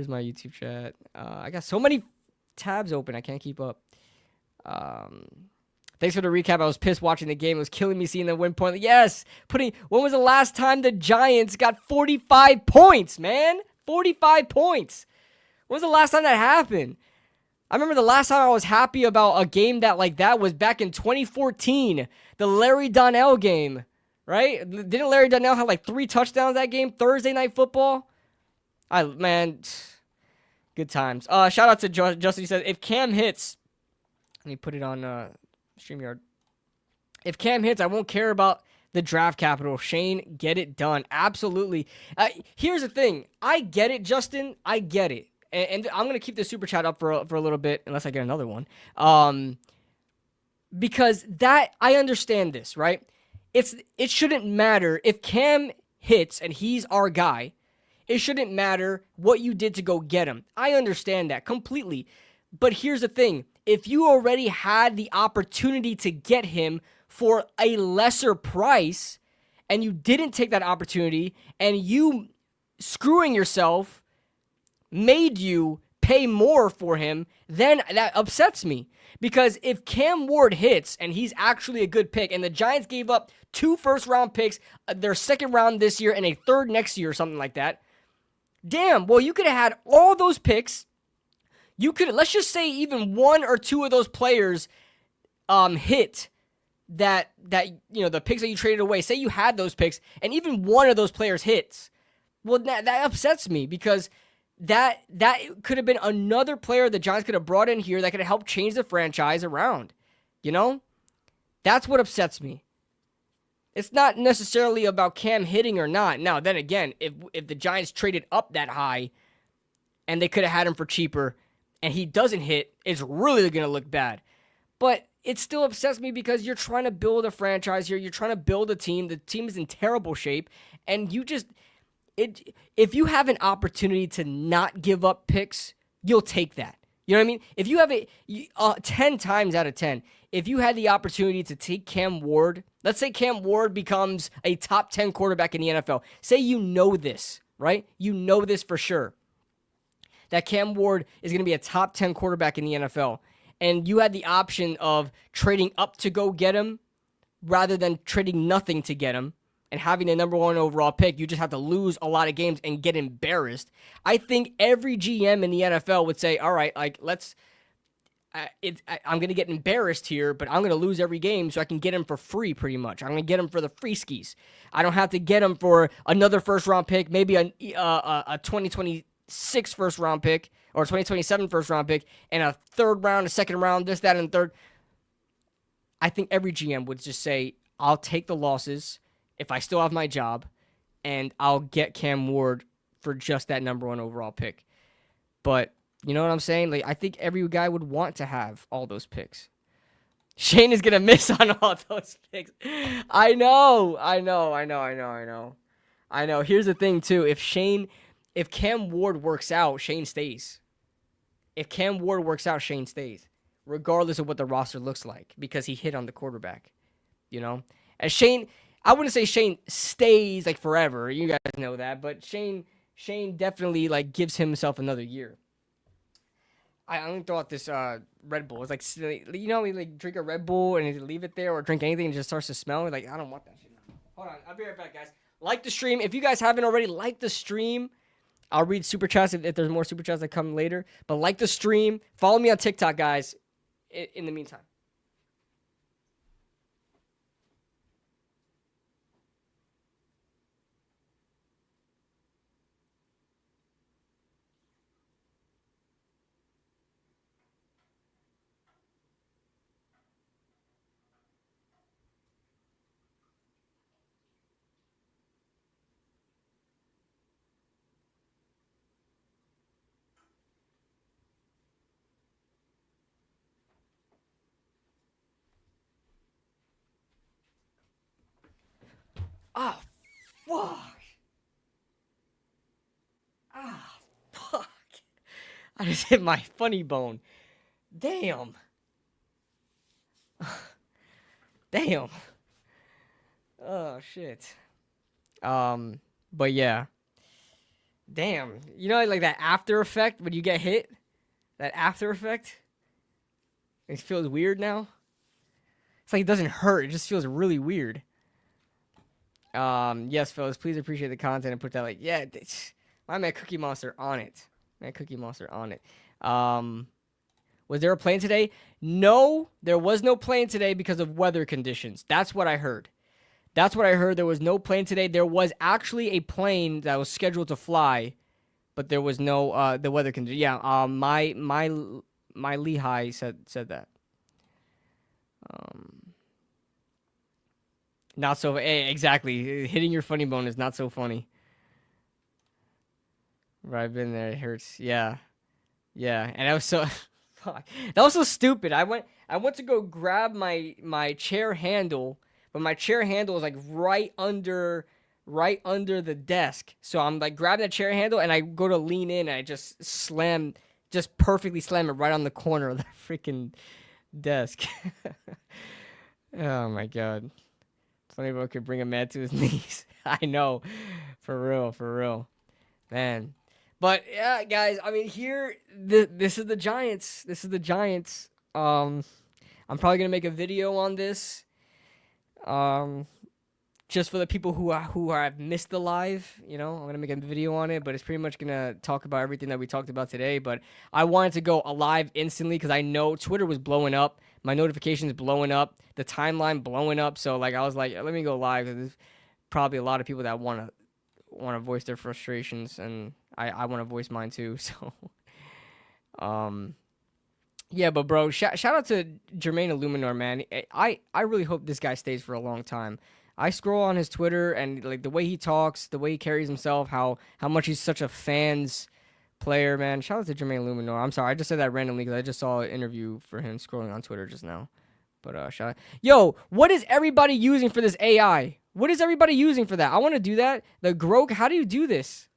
my YouTube chat? I got so many tabs open, I can't keep up. Thanks for the recap. I was pissed watching the game. It was killing me seeing the win point. Yes, when was the last time the Giants got 45 points, man? 45 points. When was the last time that happened? I remember the last time I was happy about a game that was back in 2014, the Larry Donnell game, right? Didn't Larry Donnell have 3 touchdowns that game? Thursday Night Football? Man, good times. Shout out to Justin. He said, if Cam hits, let me put it on StreamYard. If Cam hits, I won't care about the draft capital. Shane, get it done. Absolutely. Here's the thing. I get it, Justin. I get it. And I'm going to keep the super chat up for a little bit, unless I get another one. Because I understand this, right? It shouldn't matter if Cam hits and he's our guy. It shouldn't matter what you did to go get him. I understand that completely. But here's the thing. If you already had the opportunity to get him for a lesser price and you didn't take that opportunity and you screwing yourself made you pay more for him, then that upsets me. Because if Cam Ward hits and he's actually a good pick and the Giants gave up 2 first-round picks, their second round this year and a third next year or something like that, damn, well, you could have had all those picks. You could, let's just say even 1 or 2 of those players hit that the picks that you traded away. Say you had those picks and even 1 of those players hits. Well, that upsets me because that could have been another player the Giants could have brought in here that could have helped change the franchise around. That's what upsets me. It's not necessarily about Cam hitting or not. Now, then again, if the Giants traded up that high and they could have had him for cheaper and he doesn't hit, it's really going to look bad. But it still upsets me because you're trying to build a franchise here. You're trying to build a team. The team is in terrible shape. And if you have an opportunity to not give up picks, you'll take that. You know what I mean? If you have 10 times out of 10, if you had the opportunity to take Cam Ward, let's say Cam Ward becomes a top 10 quarterback in the NFL. Say you know this, right? You know this for sure. That Cam Ward is going to be a top 10 quarterback in the NFL. And you had the option of trading up to go get him rather than trading nothing to get him and having the number 1 overall pick. You just have to lose a lot of games and get embarrassed. I think every GM in the NFL would say, all right, I'm going to get embarrassed here, but I'm going to lose every game so I can get him for free pretty much. I'm going to get him for the free skis. I don't have to get him for another first-round pick, maybe a 2026 first-round pick or 2027 first-round pick and a third round, a second round, this, that, and third. I think every GM would just say, I'll take the losses if I still have my job, and I'll get Cam Ward for just that number 1 overall pick. But you know what I'm saying? I think every guy would want to have all those picks. Shane is going to miss on all those picks. I know. Here's the thing, too. If Cam Ward works out, Shane stays. If Cam Ward works out, Shane stays, regardless of what the roster looks like, because he hit on the quarterback, And Shane, I wouldn't say Shane stays forever. You guys know that, but Shane definitely gives himself another year. I only thought this Red Bull. It's we drink a Red Bull and leave it there or drink anything and it just starts to smell. I don't want that shit. Hold on, I'll be right back, guys. Like the stream. If you guys haven't already, like the stream. I'll read super chats if there's more super chats that come later. But like the stream. Follow me on TikTok, guys. In the meantime. Ah, fuck. Ah, fuck. I just hit my funny bone. Damn. Damn. Oh, shit. But yeah. Damn. You know, like that after effect when you get hit? That after effect? It feels weird now. It's like it doesn't hurt. It just feels really weird. Yes, fellas, please appreciate the content and put that like, yeah, my man Cookie Monster on it. Man, Cookie Monster on it. Was there a plane today? No, there was no plane today because of weather conditions. That's what I heard. That's what I heard. There was no plane today. There was actually a plane that was scheduled to fly, but there was no the weather condition. Yeah, my Lehigh said that. Not so. Exactly. Hitting your funny bone is not so funny. Right, I've been there. It hurts. Yeah, yeah. And that was so. Fuck. That was so stupid. I went to go grab my chair handle, but my chair handle is like right under the desk. So I'm like grabbing the chair handle and I go to lean in and I just perfectly slam it right on the corner of the freaking desk. Oh my god. Funny bone could bring a man to his knees. I know. For real. Man. But yeah, guys, I mean this is the Giants. This is the Giants. I'm probably gonna make a video on this. Just for the people who have missed the live, you know, I'm gonna make a video on it, but it's pretty much gonna talk about everything that we talked about today. But I wanted to go live instantly because I know Twitter was blowing up, my notifications blowing up, the timeline blowing up. So like I was like, let me go live because there's probably a lot of people that want to voice their frustrations, and I want to voice mine too. So, yeah, but bro, shout out to Jermaine Illuminor, man. I really hope this guy stays for a long time. I scroll on his Twitter and like the way he talks, the way he carries himself, how much he's such a fans player, man. Shout out to Jermaine Illuminor. I'm sorry, I just said that randomly because I just saw an interview for him scrolling on Twitter just now. But shout out. Yo, what is everybody using for this AI? What is everybody using for that? I want to do that. The Grok, how do you do this?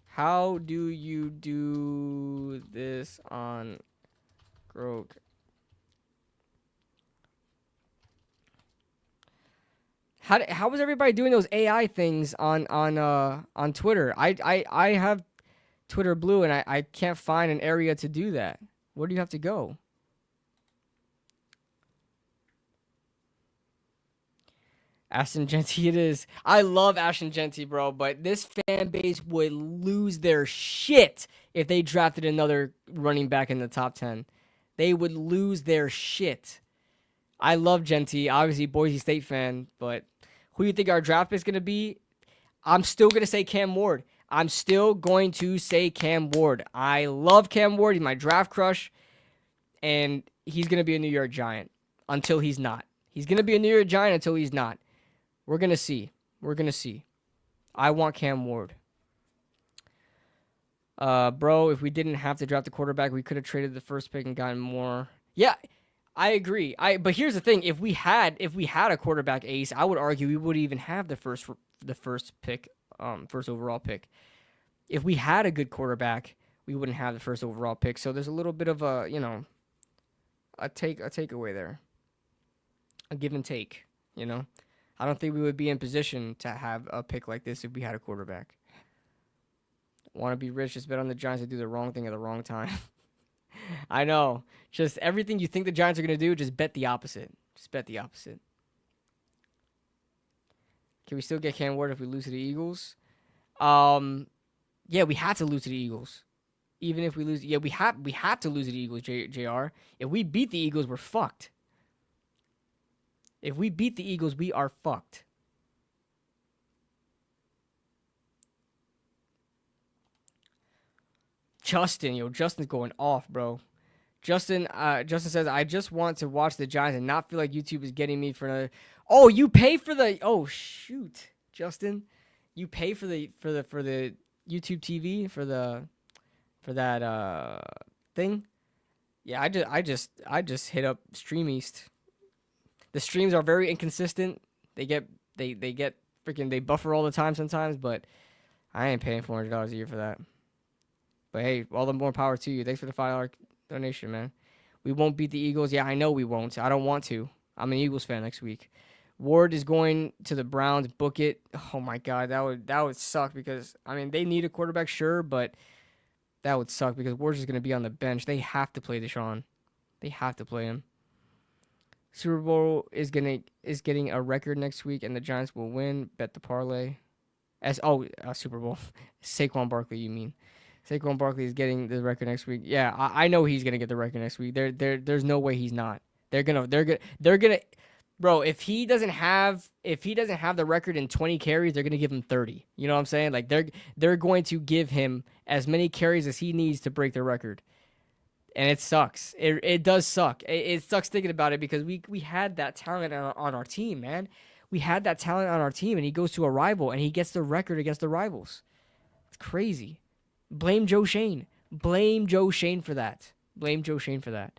How do you do this on Grok? How was everybody doing those AI things on Twitter? I have Twitter Blue and I can't find an area to do that. Where do you have to go? Ashton Genty it is. I love Ashton Genty, bro, but this fan base would lose their shit if they drafted another running back in the top 10. They would lose their shit. I love Genty, obviously Boise State fan, but who do you think our draft pick is going to be? I'm still going to say Cam Ward. I'm still going to say Cam Ward. I love Cam Ward. He's my draft crush, and he's going to be a New York Giant until he's not. He's going to be a New York Giant until he's not. We're going to see. We're going to see. I want Cam Ward. Bro, if we didn't have to draft a quarterback, we could have traded the first pick and gotten more. Yeah, I agree. But here's the thing: if we had a quarterback ace, I would argue we would even have the first pick, first overall pick. If we had a good quarterback, we wouldn't have the first overall pick. So there's a little bit of a takeaway there, a give and take. You know, I don't think we would be in position to have a pick like this if we had a quarterback. Want to be rich? Just bet on the Giants to do the wrong thing at the wrong time. I know. Just everything you think the Giants are going to do, just bet the opposite. Just bet the opposite. Can we still get Cam Ward if we lose to the Eagles? Yeah, we had to lose to the Eagles. Even if we lose, yeah, we have to lose to the Eagles, JR. If we beat the Eagles, we're fucked. If we beat the Eagles, we are fucked. Justin's going off, bro. Justin says, I just want to watch the Giants and not feel like YouTube is getting me for another. Oh, you pay for the. Oh shoot, Justin, you pay for the YouTube TV for that thing. Yeah, I just hit up Stream East. The streams are very inconsistent. They get they get freaking they buffer all the time sometimes, but I ain't paying $400 a year for that. But hey, all the more power to you. Thanks for the $5 donation, man. We won't beat the Eagles. Yeah, I know we won't. I don't want to. I'm an Eagles fan next week. Ward is going to the Browns. Book it. Oh my God, that would suck because I mean they need a quarterback, sure, but that would suck because Ward's just gonna be on the bench. They have to play Deshaun. They have to play him. Super Bowl is getting a record next week, and the Giants will win. Bet the parlay. Super Bowl. Saquon Barkley, you mean? Saquon Barkley is getting the record next week. Yeah, I know he's gonna get the record next week. There's no way he's not. They're gonna. Bro, if he doesn't have the record in 20 carries, they're gonna give him 30. You know what I'm saying? Like they're going to give him as many carries as he needs to break the record. And it sucks. It does suck. It sucks thinking about it because we had that talent on our team, man. We had that talent on our team, and he goes to a rival and he gets the record against the rivals. It's crazy. Blame Joe Shane. Blame Joe Shane for that. Blame Joe Shane for that.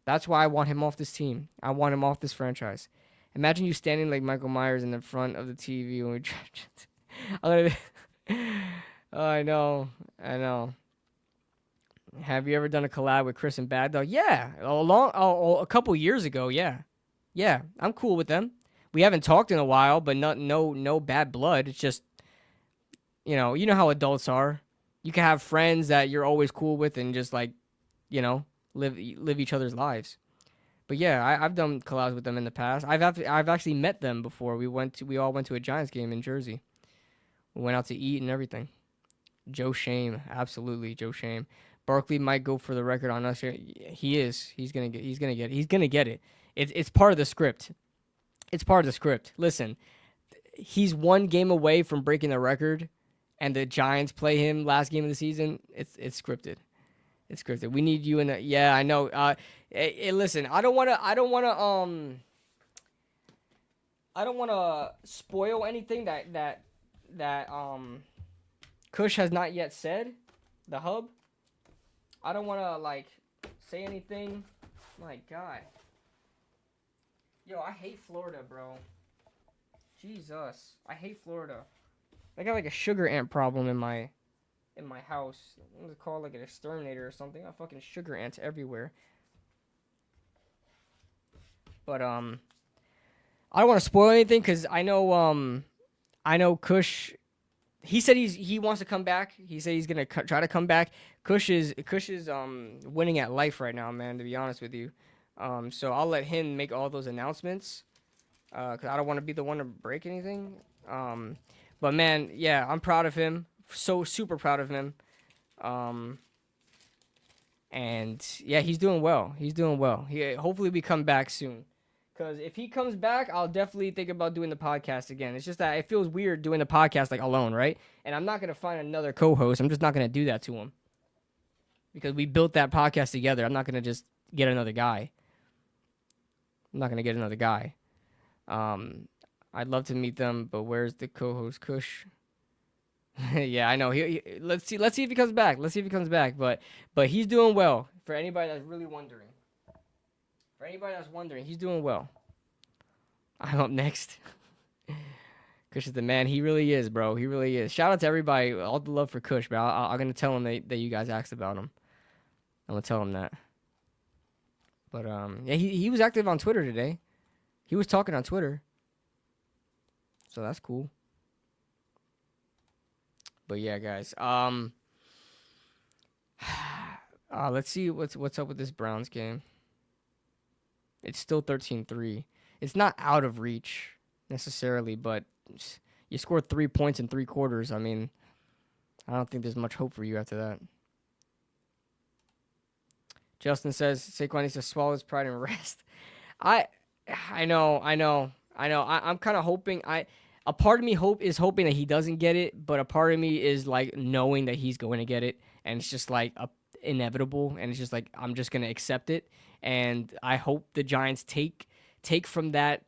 That's why I want him off this team. I want him off this franchise. Imagine you standing like Michael Myers in the front of the TV when we draft. Oh, I know. Have you ever done a collab with Chris and Bad Dog? Yeah, a couple years ago. Yeah, I'm cool with them. We haven't talked in a while, but no bad blood. It's just, you know how adults are. You can have friends that you're always cool with and just like, live each other's lives. But yeah, I've done collabs with them in the past. I've actually met them before. We all went to a Giants game in Jersey. We went out to eat and everything. Joe Shame, absolutely Joe Shame. Barkley might go for the record on us here. He is. He's gonna get it. It's part of the script. It's part of the script. Listen, he's one game away from breaking the record, and the Giants play him last game of the season. It's scripted. It's scripted. We need you in the. Yeah, I know. Listen, I don't wanna spoil anything that Kush has not yet said. The hub. I don't want to, say anything. My God. Yo, I hate Florida, bro. Jesus. I hate Florida. I got, a sugar ant problem in my house. I'm going to call it, an exterminator or something. I got fucking sugar ants everywhere. But, I don't want to spoil anything because I know Kush. He said he wants to come back. He said he's gonna try to come back. Kush is winning at life right now, man. To be honest with you, so I'll let him make all those announcements, cause I don't want to be the one to break anything. But man, yeah, I'm proud of him. So super proud of him. And yeah, he's doing well. Hopefully we come back soon. Because if he comes back, I'll definitely think about doing the podcast again. It's just that it feels weird doing the podcast alone, right? And I'm not going to find another co-host. I'm just not going to do that to him. Because we built that podcast together. I'm not going to just get another guy. I'd love to meet them, but where's the co-host, Kush? Yeah, I know. Let's see if he comes back. But he's doing well. For anybody that's really wondering. He's doing well. I'm up next. Kush is the man. He really is, bro. He really is. Shout out to everybody. All the love for Kush, bro. I'm going to tell him that you guys asked about him. I'm going to tell him that. But, yeah, he was active on Twitter today. He was talking on Twitter. So that's cool. But, yeah, guys. Let's see what's up with this Browns game. It's still 13-3. It's not out of reach necessarily, but you scored 3 points in 3 quarters. I mean, I don't think there's much hope for you after that. Justin says Saquon needs to swallow his pride and rest. I know. I'm kind of hoping. A part of me is hoping that he doesn't get it, but a part of me is knowing that he's going to get it, and it's just inevitable, and it's just I'm just gonna accept it. And I hope the Giants take from that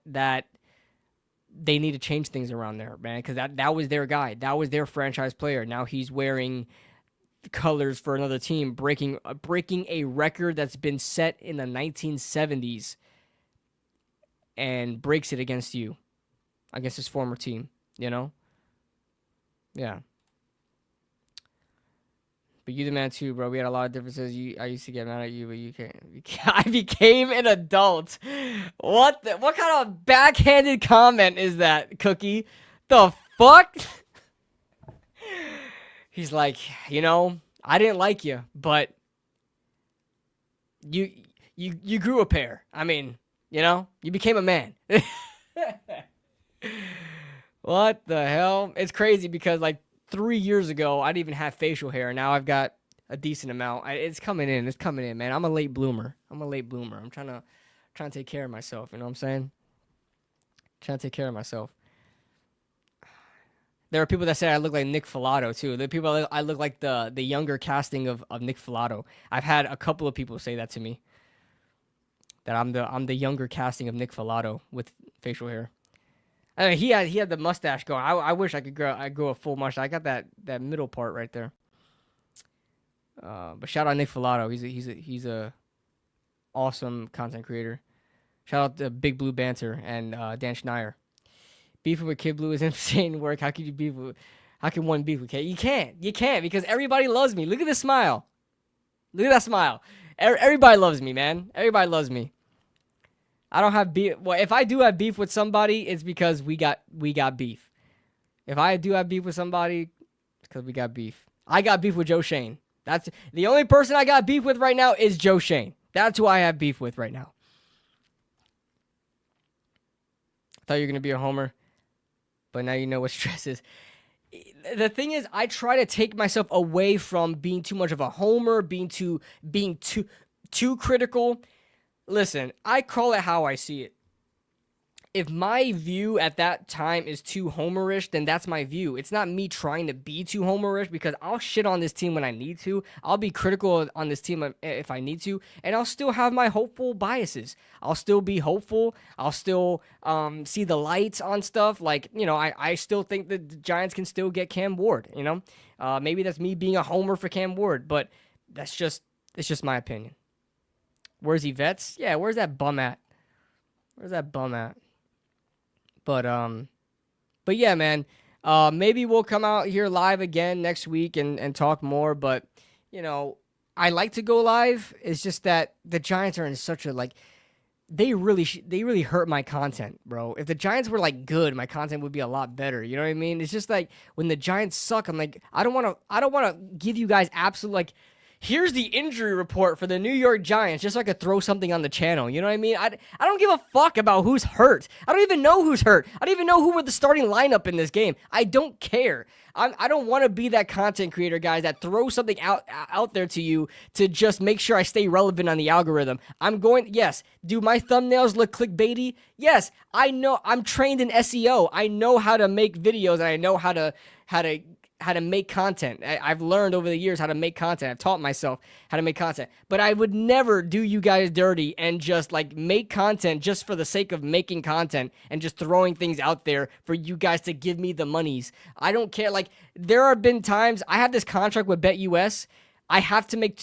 they need to change things around there, man, because that was their guy. That was their franchise player. Now he's wearing colors for another team, breaking a record that's been set in the 1970s and breaks it against you. against his former team, you know? Yeah. But you the man too, bro. We had a lot of differences. I used to get mad at you, but you can't. I became an adult. What kind of backhanded comment is that, Cookie? The fuck? He's like, I didn't like you, but you grew a pair. I mean, you became a man. What the hell? It's crazy because like 3 years ago, I didn't even have facial hair. Now I've got a decent amount. It's coming in. It's coming in, man. I'm a late bloomer. I'm trying to take care of myself. You know what I'm saying? Trying to take care of myself. There are people that say I look like Nick Filato too. There are people I look like the younger casting of Nick Filato. I've had a couple of people say that to me. That I'm the younger casting of Nick Filato with facial hair. I mean, he had the mustache going. I wish I could grow a full mustache. I got that middle part right there. But shout out Nick Filato. He's a awesome content creator. Shout out to Big Blue Banter and Dan Schneier. Beefing with Kid Blue is insane work. How can one beef with Kid? You can't because everybody loves me. Look at this smile. Look at that smile. Everybody loves me, man. Everybody loves me. I don't have beef. Well, if I do have beef with somebody, it's because we got beef. If I do have beef with somebody, it's because we got beef. I got beef with Joe Shane. That's the only person I got beef with right now is Joe Shane. That's who I have beef with right now. I thought you were going to be a homer, but now you know what stress is. The thing is, I try to take myself away from being too much of a homer, being too critical. Listen, I call it how I see it. If my view at that time is too homerish, then that's my view. It's not me trying to be too homerish because I'll shit on this team when I need to. I'll be critical on this team if I need to, and I'll still have my hopeful biases. I'll still be hopeful. I'll still see the lights on stuff. Like, I still think that the Giants can still get Cam Ward, Maybe that's me being a homer for Cam Ward, but it's just my opinion. Where's Yvette's? Yeah, where's that bum at? But yeah, man. Maybe we'll come out here live again next week and talk more. But I like to go live. It's just that the Giants are in such a they really hurt my content, bro. If the Giants were good, my content would be a lot better. You know what I mean? It's just like when the Giants suck, I'm like, I don't want to give you guys absolute here's the injury report for the New York Giants just so I could throw something on the channel. You know what I mean? I don't give a fuck about who's hurt. I don't even know who's hurt. I don't even know who were the starting lineup in this game. I don't care. I don't want to be that content creator, guys, that throws something out there to you to just make sure I stay relevant on the algorithm. Yes, do my thumbnails look clickbaity? Yes, I know. I'm trained in SEO. I know how to make videos, and I know how to make content. I've learned over the years how to make content. I've taught myself how to make content. But I would never do you guys dirty and just make content just for the sake of making content and just throwing things out there for you guys to give me the monies. I don't care. There have been times I have this contract with BetUS. I have to make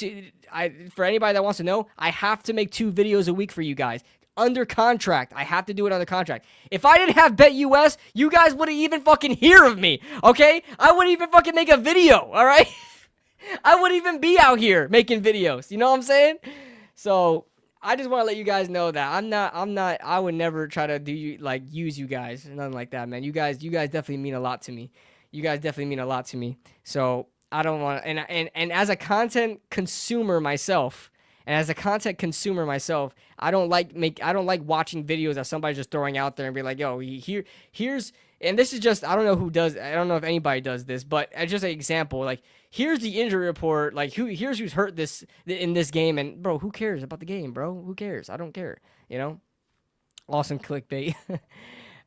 for anybody that wants to know, I have to make 2 videos a week for you guys. Under contract. I have to do it under contract. If I didn't have BetUS, you guys wouldn't even fucking hear of me, okay? I wouldn't even fucking make a video, all right? I wouldn't even be out here making videos. You know what I'm saying? So I just want to let you guys know that I would never try to do use you guys, nothing like that, man. You guys definitely mean a lot to me. So I don't want to, and as a content consumer myself, I don't like watching videos that somebody's just throwing out there and be like, yo, here's, and this is just, I don't know if anybody does this, but as just an example, here's the injury report, here's who's hurt in this game, and bro, who cares about the game, bro? Who cares? I don't care, Awesome clickbait.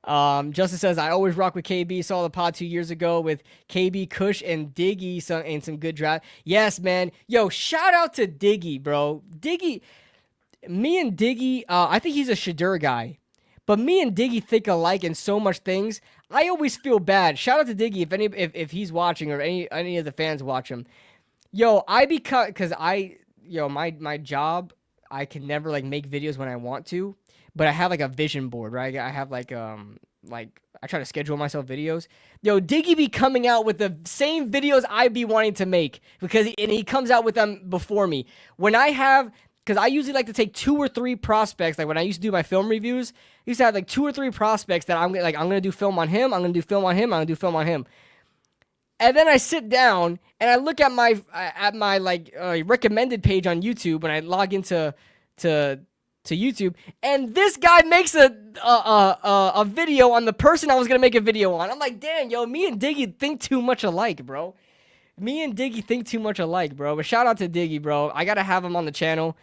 Justin says, I always rock with KB. Saw the pod 2 years ago with KB, Kush, and Diggy and some good draft. Yes, man. Yo, shout out to Diggy, bro. Diggy, me and Diggy, I think he's a Shadur guy. But me and Diggy think alike in so much things. I always feel bad. Shout out to Diggy if he's watching or any of the fans watch him. Yo, my job, I can never make videos when I want to. But I have a vision board, right? I have I try to schedule myself videos. Yo, Diggy be coming out with the same videos I be wanting to make because he comes out with them before me. Because I usually like to take 2 or 3 prospects. Like when I used to do my film reviews, I used to have like 2 or 3 prospects that I'm gonna do film on him. I'm gonna do film on him. I'm gonna do film on him. And then I sit down and I look at my recommended page on YouTube when I log into YouTube, and this guy makes a video on the person I was gonna make a video on. I'm like, damn, yo, me and Diggy think too much alike, bro. Me and Diggy think too much alike, bro. But shout out to Diggy, bro. I gotta have him on the channel.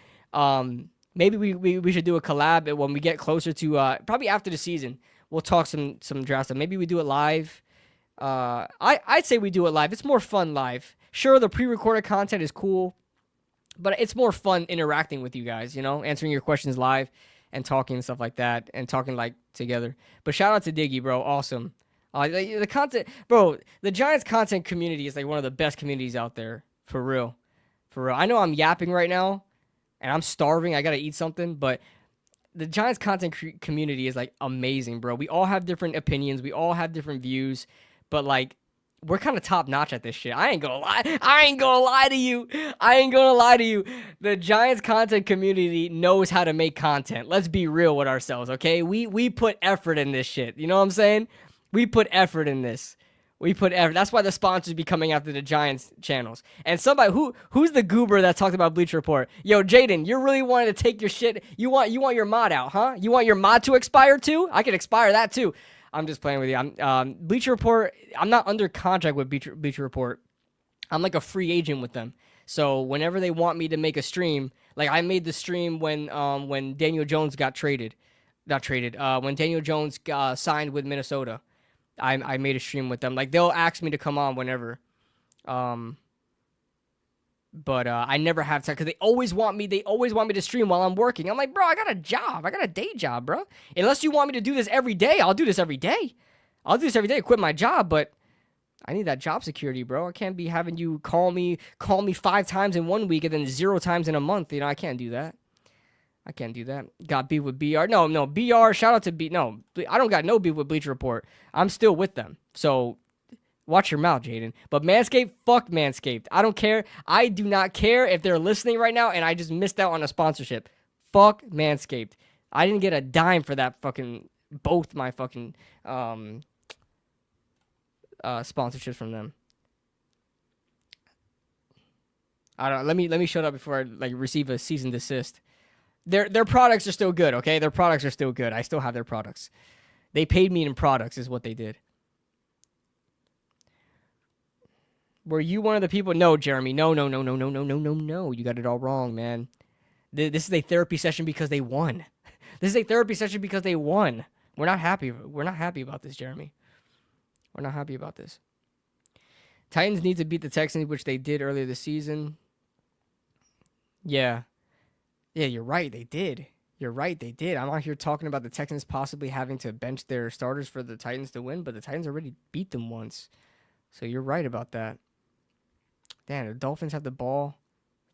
Maybe we should do a collab when we get closer to probably after the season. We'll talk some draft stuff. Maybe we do it live. I'd say we do it live. It's more fun live. Sure, the pre-recorded content is cool, but it's more fun interacting with you guys, you know, answering your questions live and talking and stuff like that and talking like together. But shout out to Diggy, bro. Awesome. The content, bro, the Giants content community is like one of the best communities out there. For real. For real. I know I'm yapping right now and I'm starving. I got to eat something, but the Giants content community is like amazing, bro. We all have different opinions. We all have different views, but like, we're kind of top notch at this shit. I ain't gonna lie to you. The Giants content community knows how to make content. Let's be real with ourselves, okay? We put effort in this shit. You know what I'm saying? We put effort in this. We put effort. That's why the sponsors be coming after the Giants channels. And somebody who's the goober that talked about Bleacher Report? Yo, Jaden, you're really wanting to take your shit. You want your mod out, huh? You want your mod to expire too? I can expire that too. I'm just playing with you. I'm Bleacher Report. I'm not under contract with Bleacher Report. I'm like a free agent with them. So whenever they want me to make a stream, like I made the stream when Daniel Jones got traded, when Daniel Jones signed with Minnesota, I made a stream with them. Like they'll ask me to come on whenever, but I never have time because they always want me to stream while I'm working. I'm like, bro, I got a job. I got a day job, bro. Unless you want me to do this every day, I'll do this every day. Quit my job, but I need that job security, bro. I can't be having you call me 5 times in 1 week and then 0 times in a month. You know, I can't do that. Got beef with BR. No, BR, shout out to B. No, I don't got no beef with Bleacher Report. I'm still with them. So watch your mouth, Jaden. But Manscaped, fuck Manscaped. I don't care. I do not care if they're listening right now and I just missed out on a sponsorship. Fuck Manscaped. I didn't get a dime for that fucking, both my fucking sponsorships from them. I don't. Let me shut up before I like receive a cease and desist. Their products are still good, okay? Their products are still good. I still have their products. They paid me in products is what they did. Were you one of the people? No, Jeremy. No. You got it all wrong, man. This is a therapy session because they won. We're not happy. We're not happy about this, Jeremy. We're not happy about this. Titans need to beat the Texans, which they did earlier this season. Yeah, you're right. They did. I'm out here talking about the Texans possibly having to bench their starters for the Titans to win, but the Titans already beat them once. So you're right about that. Damn, the Dolphins have the ball.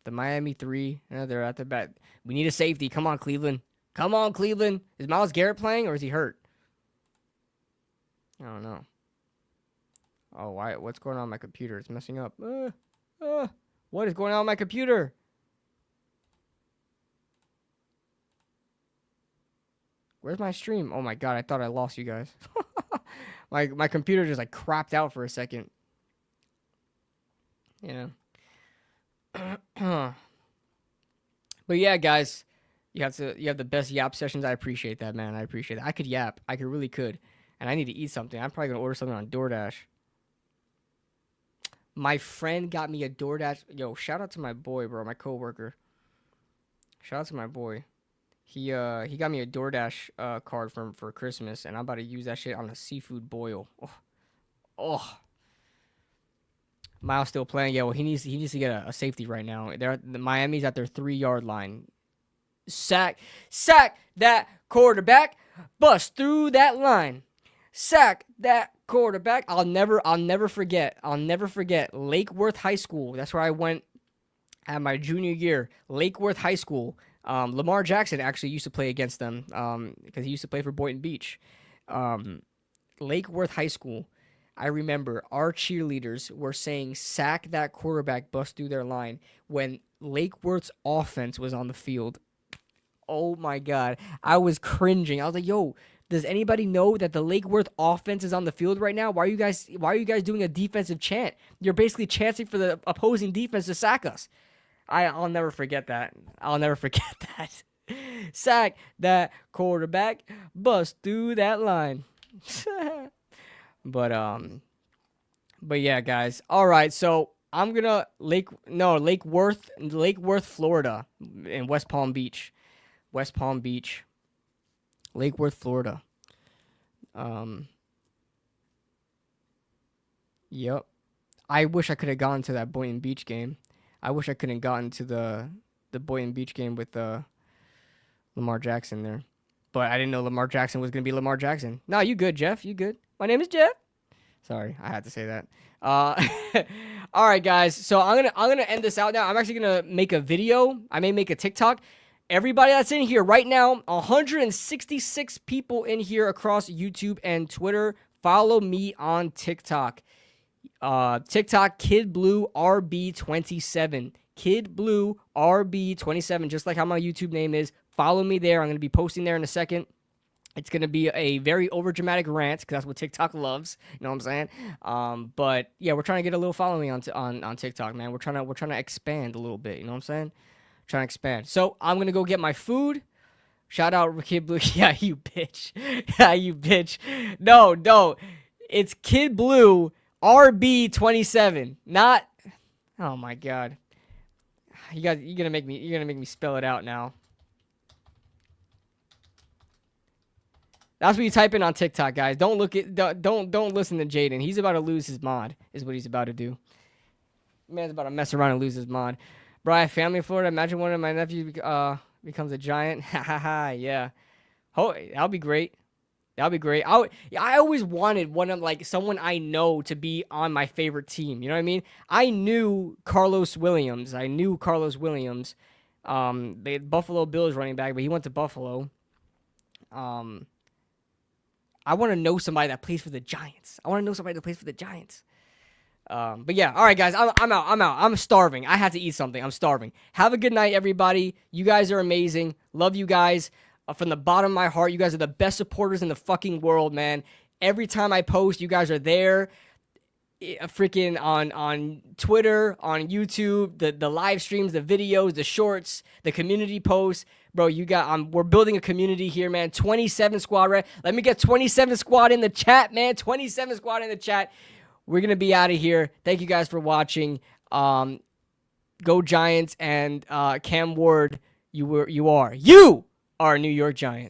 The Miami 3. They're at the bat. We need a safety. Come on, Cleveland. Is Myles Garrett playing or is he hurt? I don't know. Oh, why? What's going on with my computer? It's messing up. What is going on with my computer? Where's my stream? Oh my god, I thought I lost you guys. my computer just like crapped out for a second. You know. But yeah, guys, you have the best yap sessions. I appreciate that, man. I appreciate that. I could yap. I really could. And I need to eat something. I'm probably gonna order something on DoorDash. My friend got me a DoorDash. Yo, shout out to my boy, bro. My coworker. Shout out to my boy. He got me a DoorDash card for Christmas, and I'm about to use that shit on a seafood boil. Oh. Miles still playing. Yeah, well, he needs to get a safety right now. Miami's at their 3-yard line. Sack that quarterback. Bust through that line. Sack that quarterback. I'll never forget. Lake Worth High School. That's where I went at my junior year. Lake Worth High School. Lamar Jackson actually used to play against them because he used to play for Boynton Beach. Lake Worth High School, I remember our cheerleaders were saying sack that quarterback, bust through their line when Lake Worth's offense was on the field. Oh my God. I was cringing. I was like, yo, does anybody know that the Lake Worth offense is on the field right now? Why are you guys doing a defensive chant? You're basically chanting for the opposing defense to sack us. I'll never forget that. I'll never forget that. Sack that quarterback, bust through that line. But yeah, guys. All right, so I'm gonna Lake Worth, Florida, in West Palm Beach, Lake Worth, Florida. Yep. I wish I could have gone to that Boynton Beach game. I wish I could have gotten to the Boynton Beach game with Lamar Jackson there. But I didn't know Lamar Jackson was going to be Lamar Jackson. No, you good, Jeff. You good. My name is Jeff. Sorry, I had to say that. All right, guys. So I'm gonna end this out now. I'm actually going to make a video. I may make a TikTok. Everybody that's in here right now, 166 people in here across YouTube and Twitter. Follow me on TikTok. TikTok, Kid Blue RB27. Kid Blue RB27, just like how my YouTube name is. Follow me there. I'm going to be posting there in a second. It's going to be a very overdramatic rant because that's what TikTok loves. You know what I'm saying? But yeah, we're trying to get a little following on TikTok, man. We're trying to expand a little bit. You know what I'm saying? Trying to expand. So I'm going to go get my food. Shout out Kid Blue. Yeah, you bitch. Yeah, you bitch. No. It's Kid Blue RB27. Not. Oh my God. You're gonna make me spell it out now. That's what you type in on TikTok, guys. Don't listen to Jaden. He's about to lose his mod, is what he's about to do. Man's about to mess around and lose his mod. Bro, I have family in Florida. Imagine one of my nephews becomes a giant. Ha ha ha. Yeah. Oh, that'll be great. That'll be great. I always wanted someone I know to be on my favorite team. You know what I mean? I knew Carlos Williams. The Buffalo Bills running back, but he went to Buffalo. I want to know somebody that plays for the Giants. But yeah, all right, guys. I'm out. I'm starving. I have to eat something. I'm starving. Have a good night, everybody. You guys are amazing. Love you guys. From the bottom of my heart, you guys are the best supporters in the fucking world, man. Every time I post, you guys are there. Freaking on Twitter, on YouTube, the live streams, the videos, the shorts, the community posts. Bro, we're building a community here, man. 27 squad, right? Let me get 27 squad in the chat, man. 27 squad in the chat. We're going to be out of here. Thank you guys for watching. Go Giants, and Cam Ward, you are a New York Giant.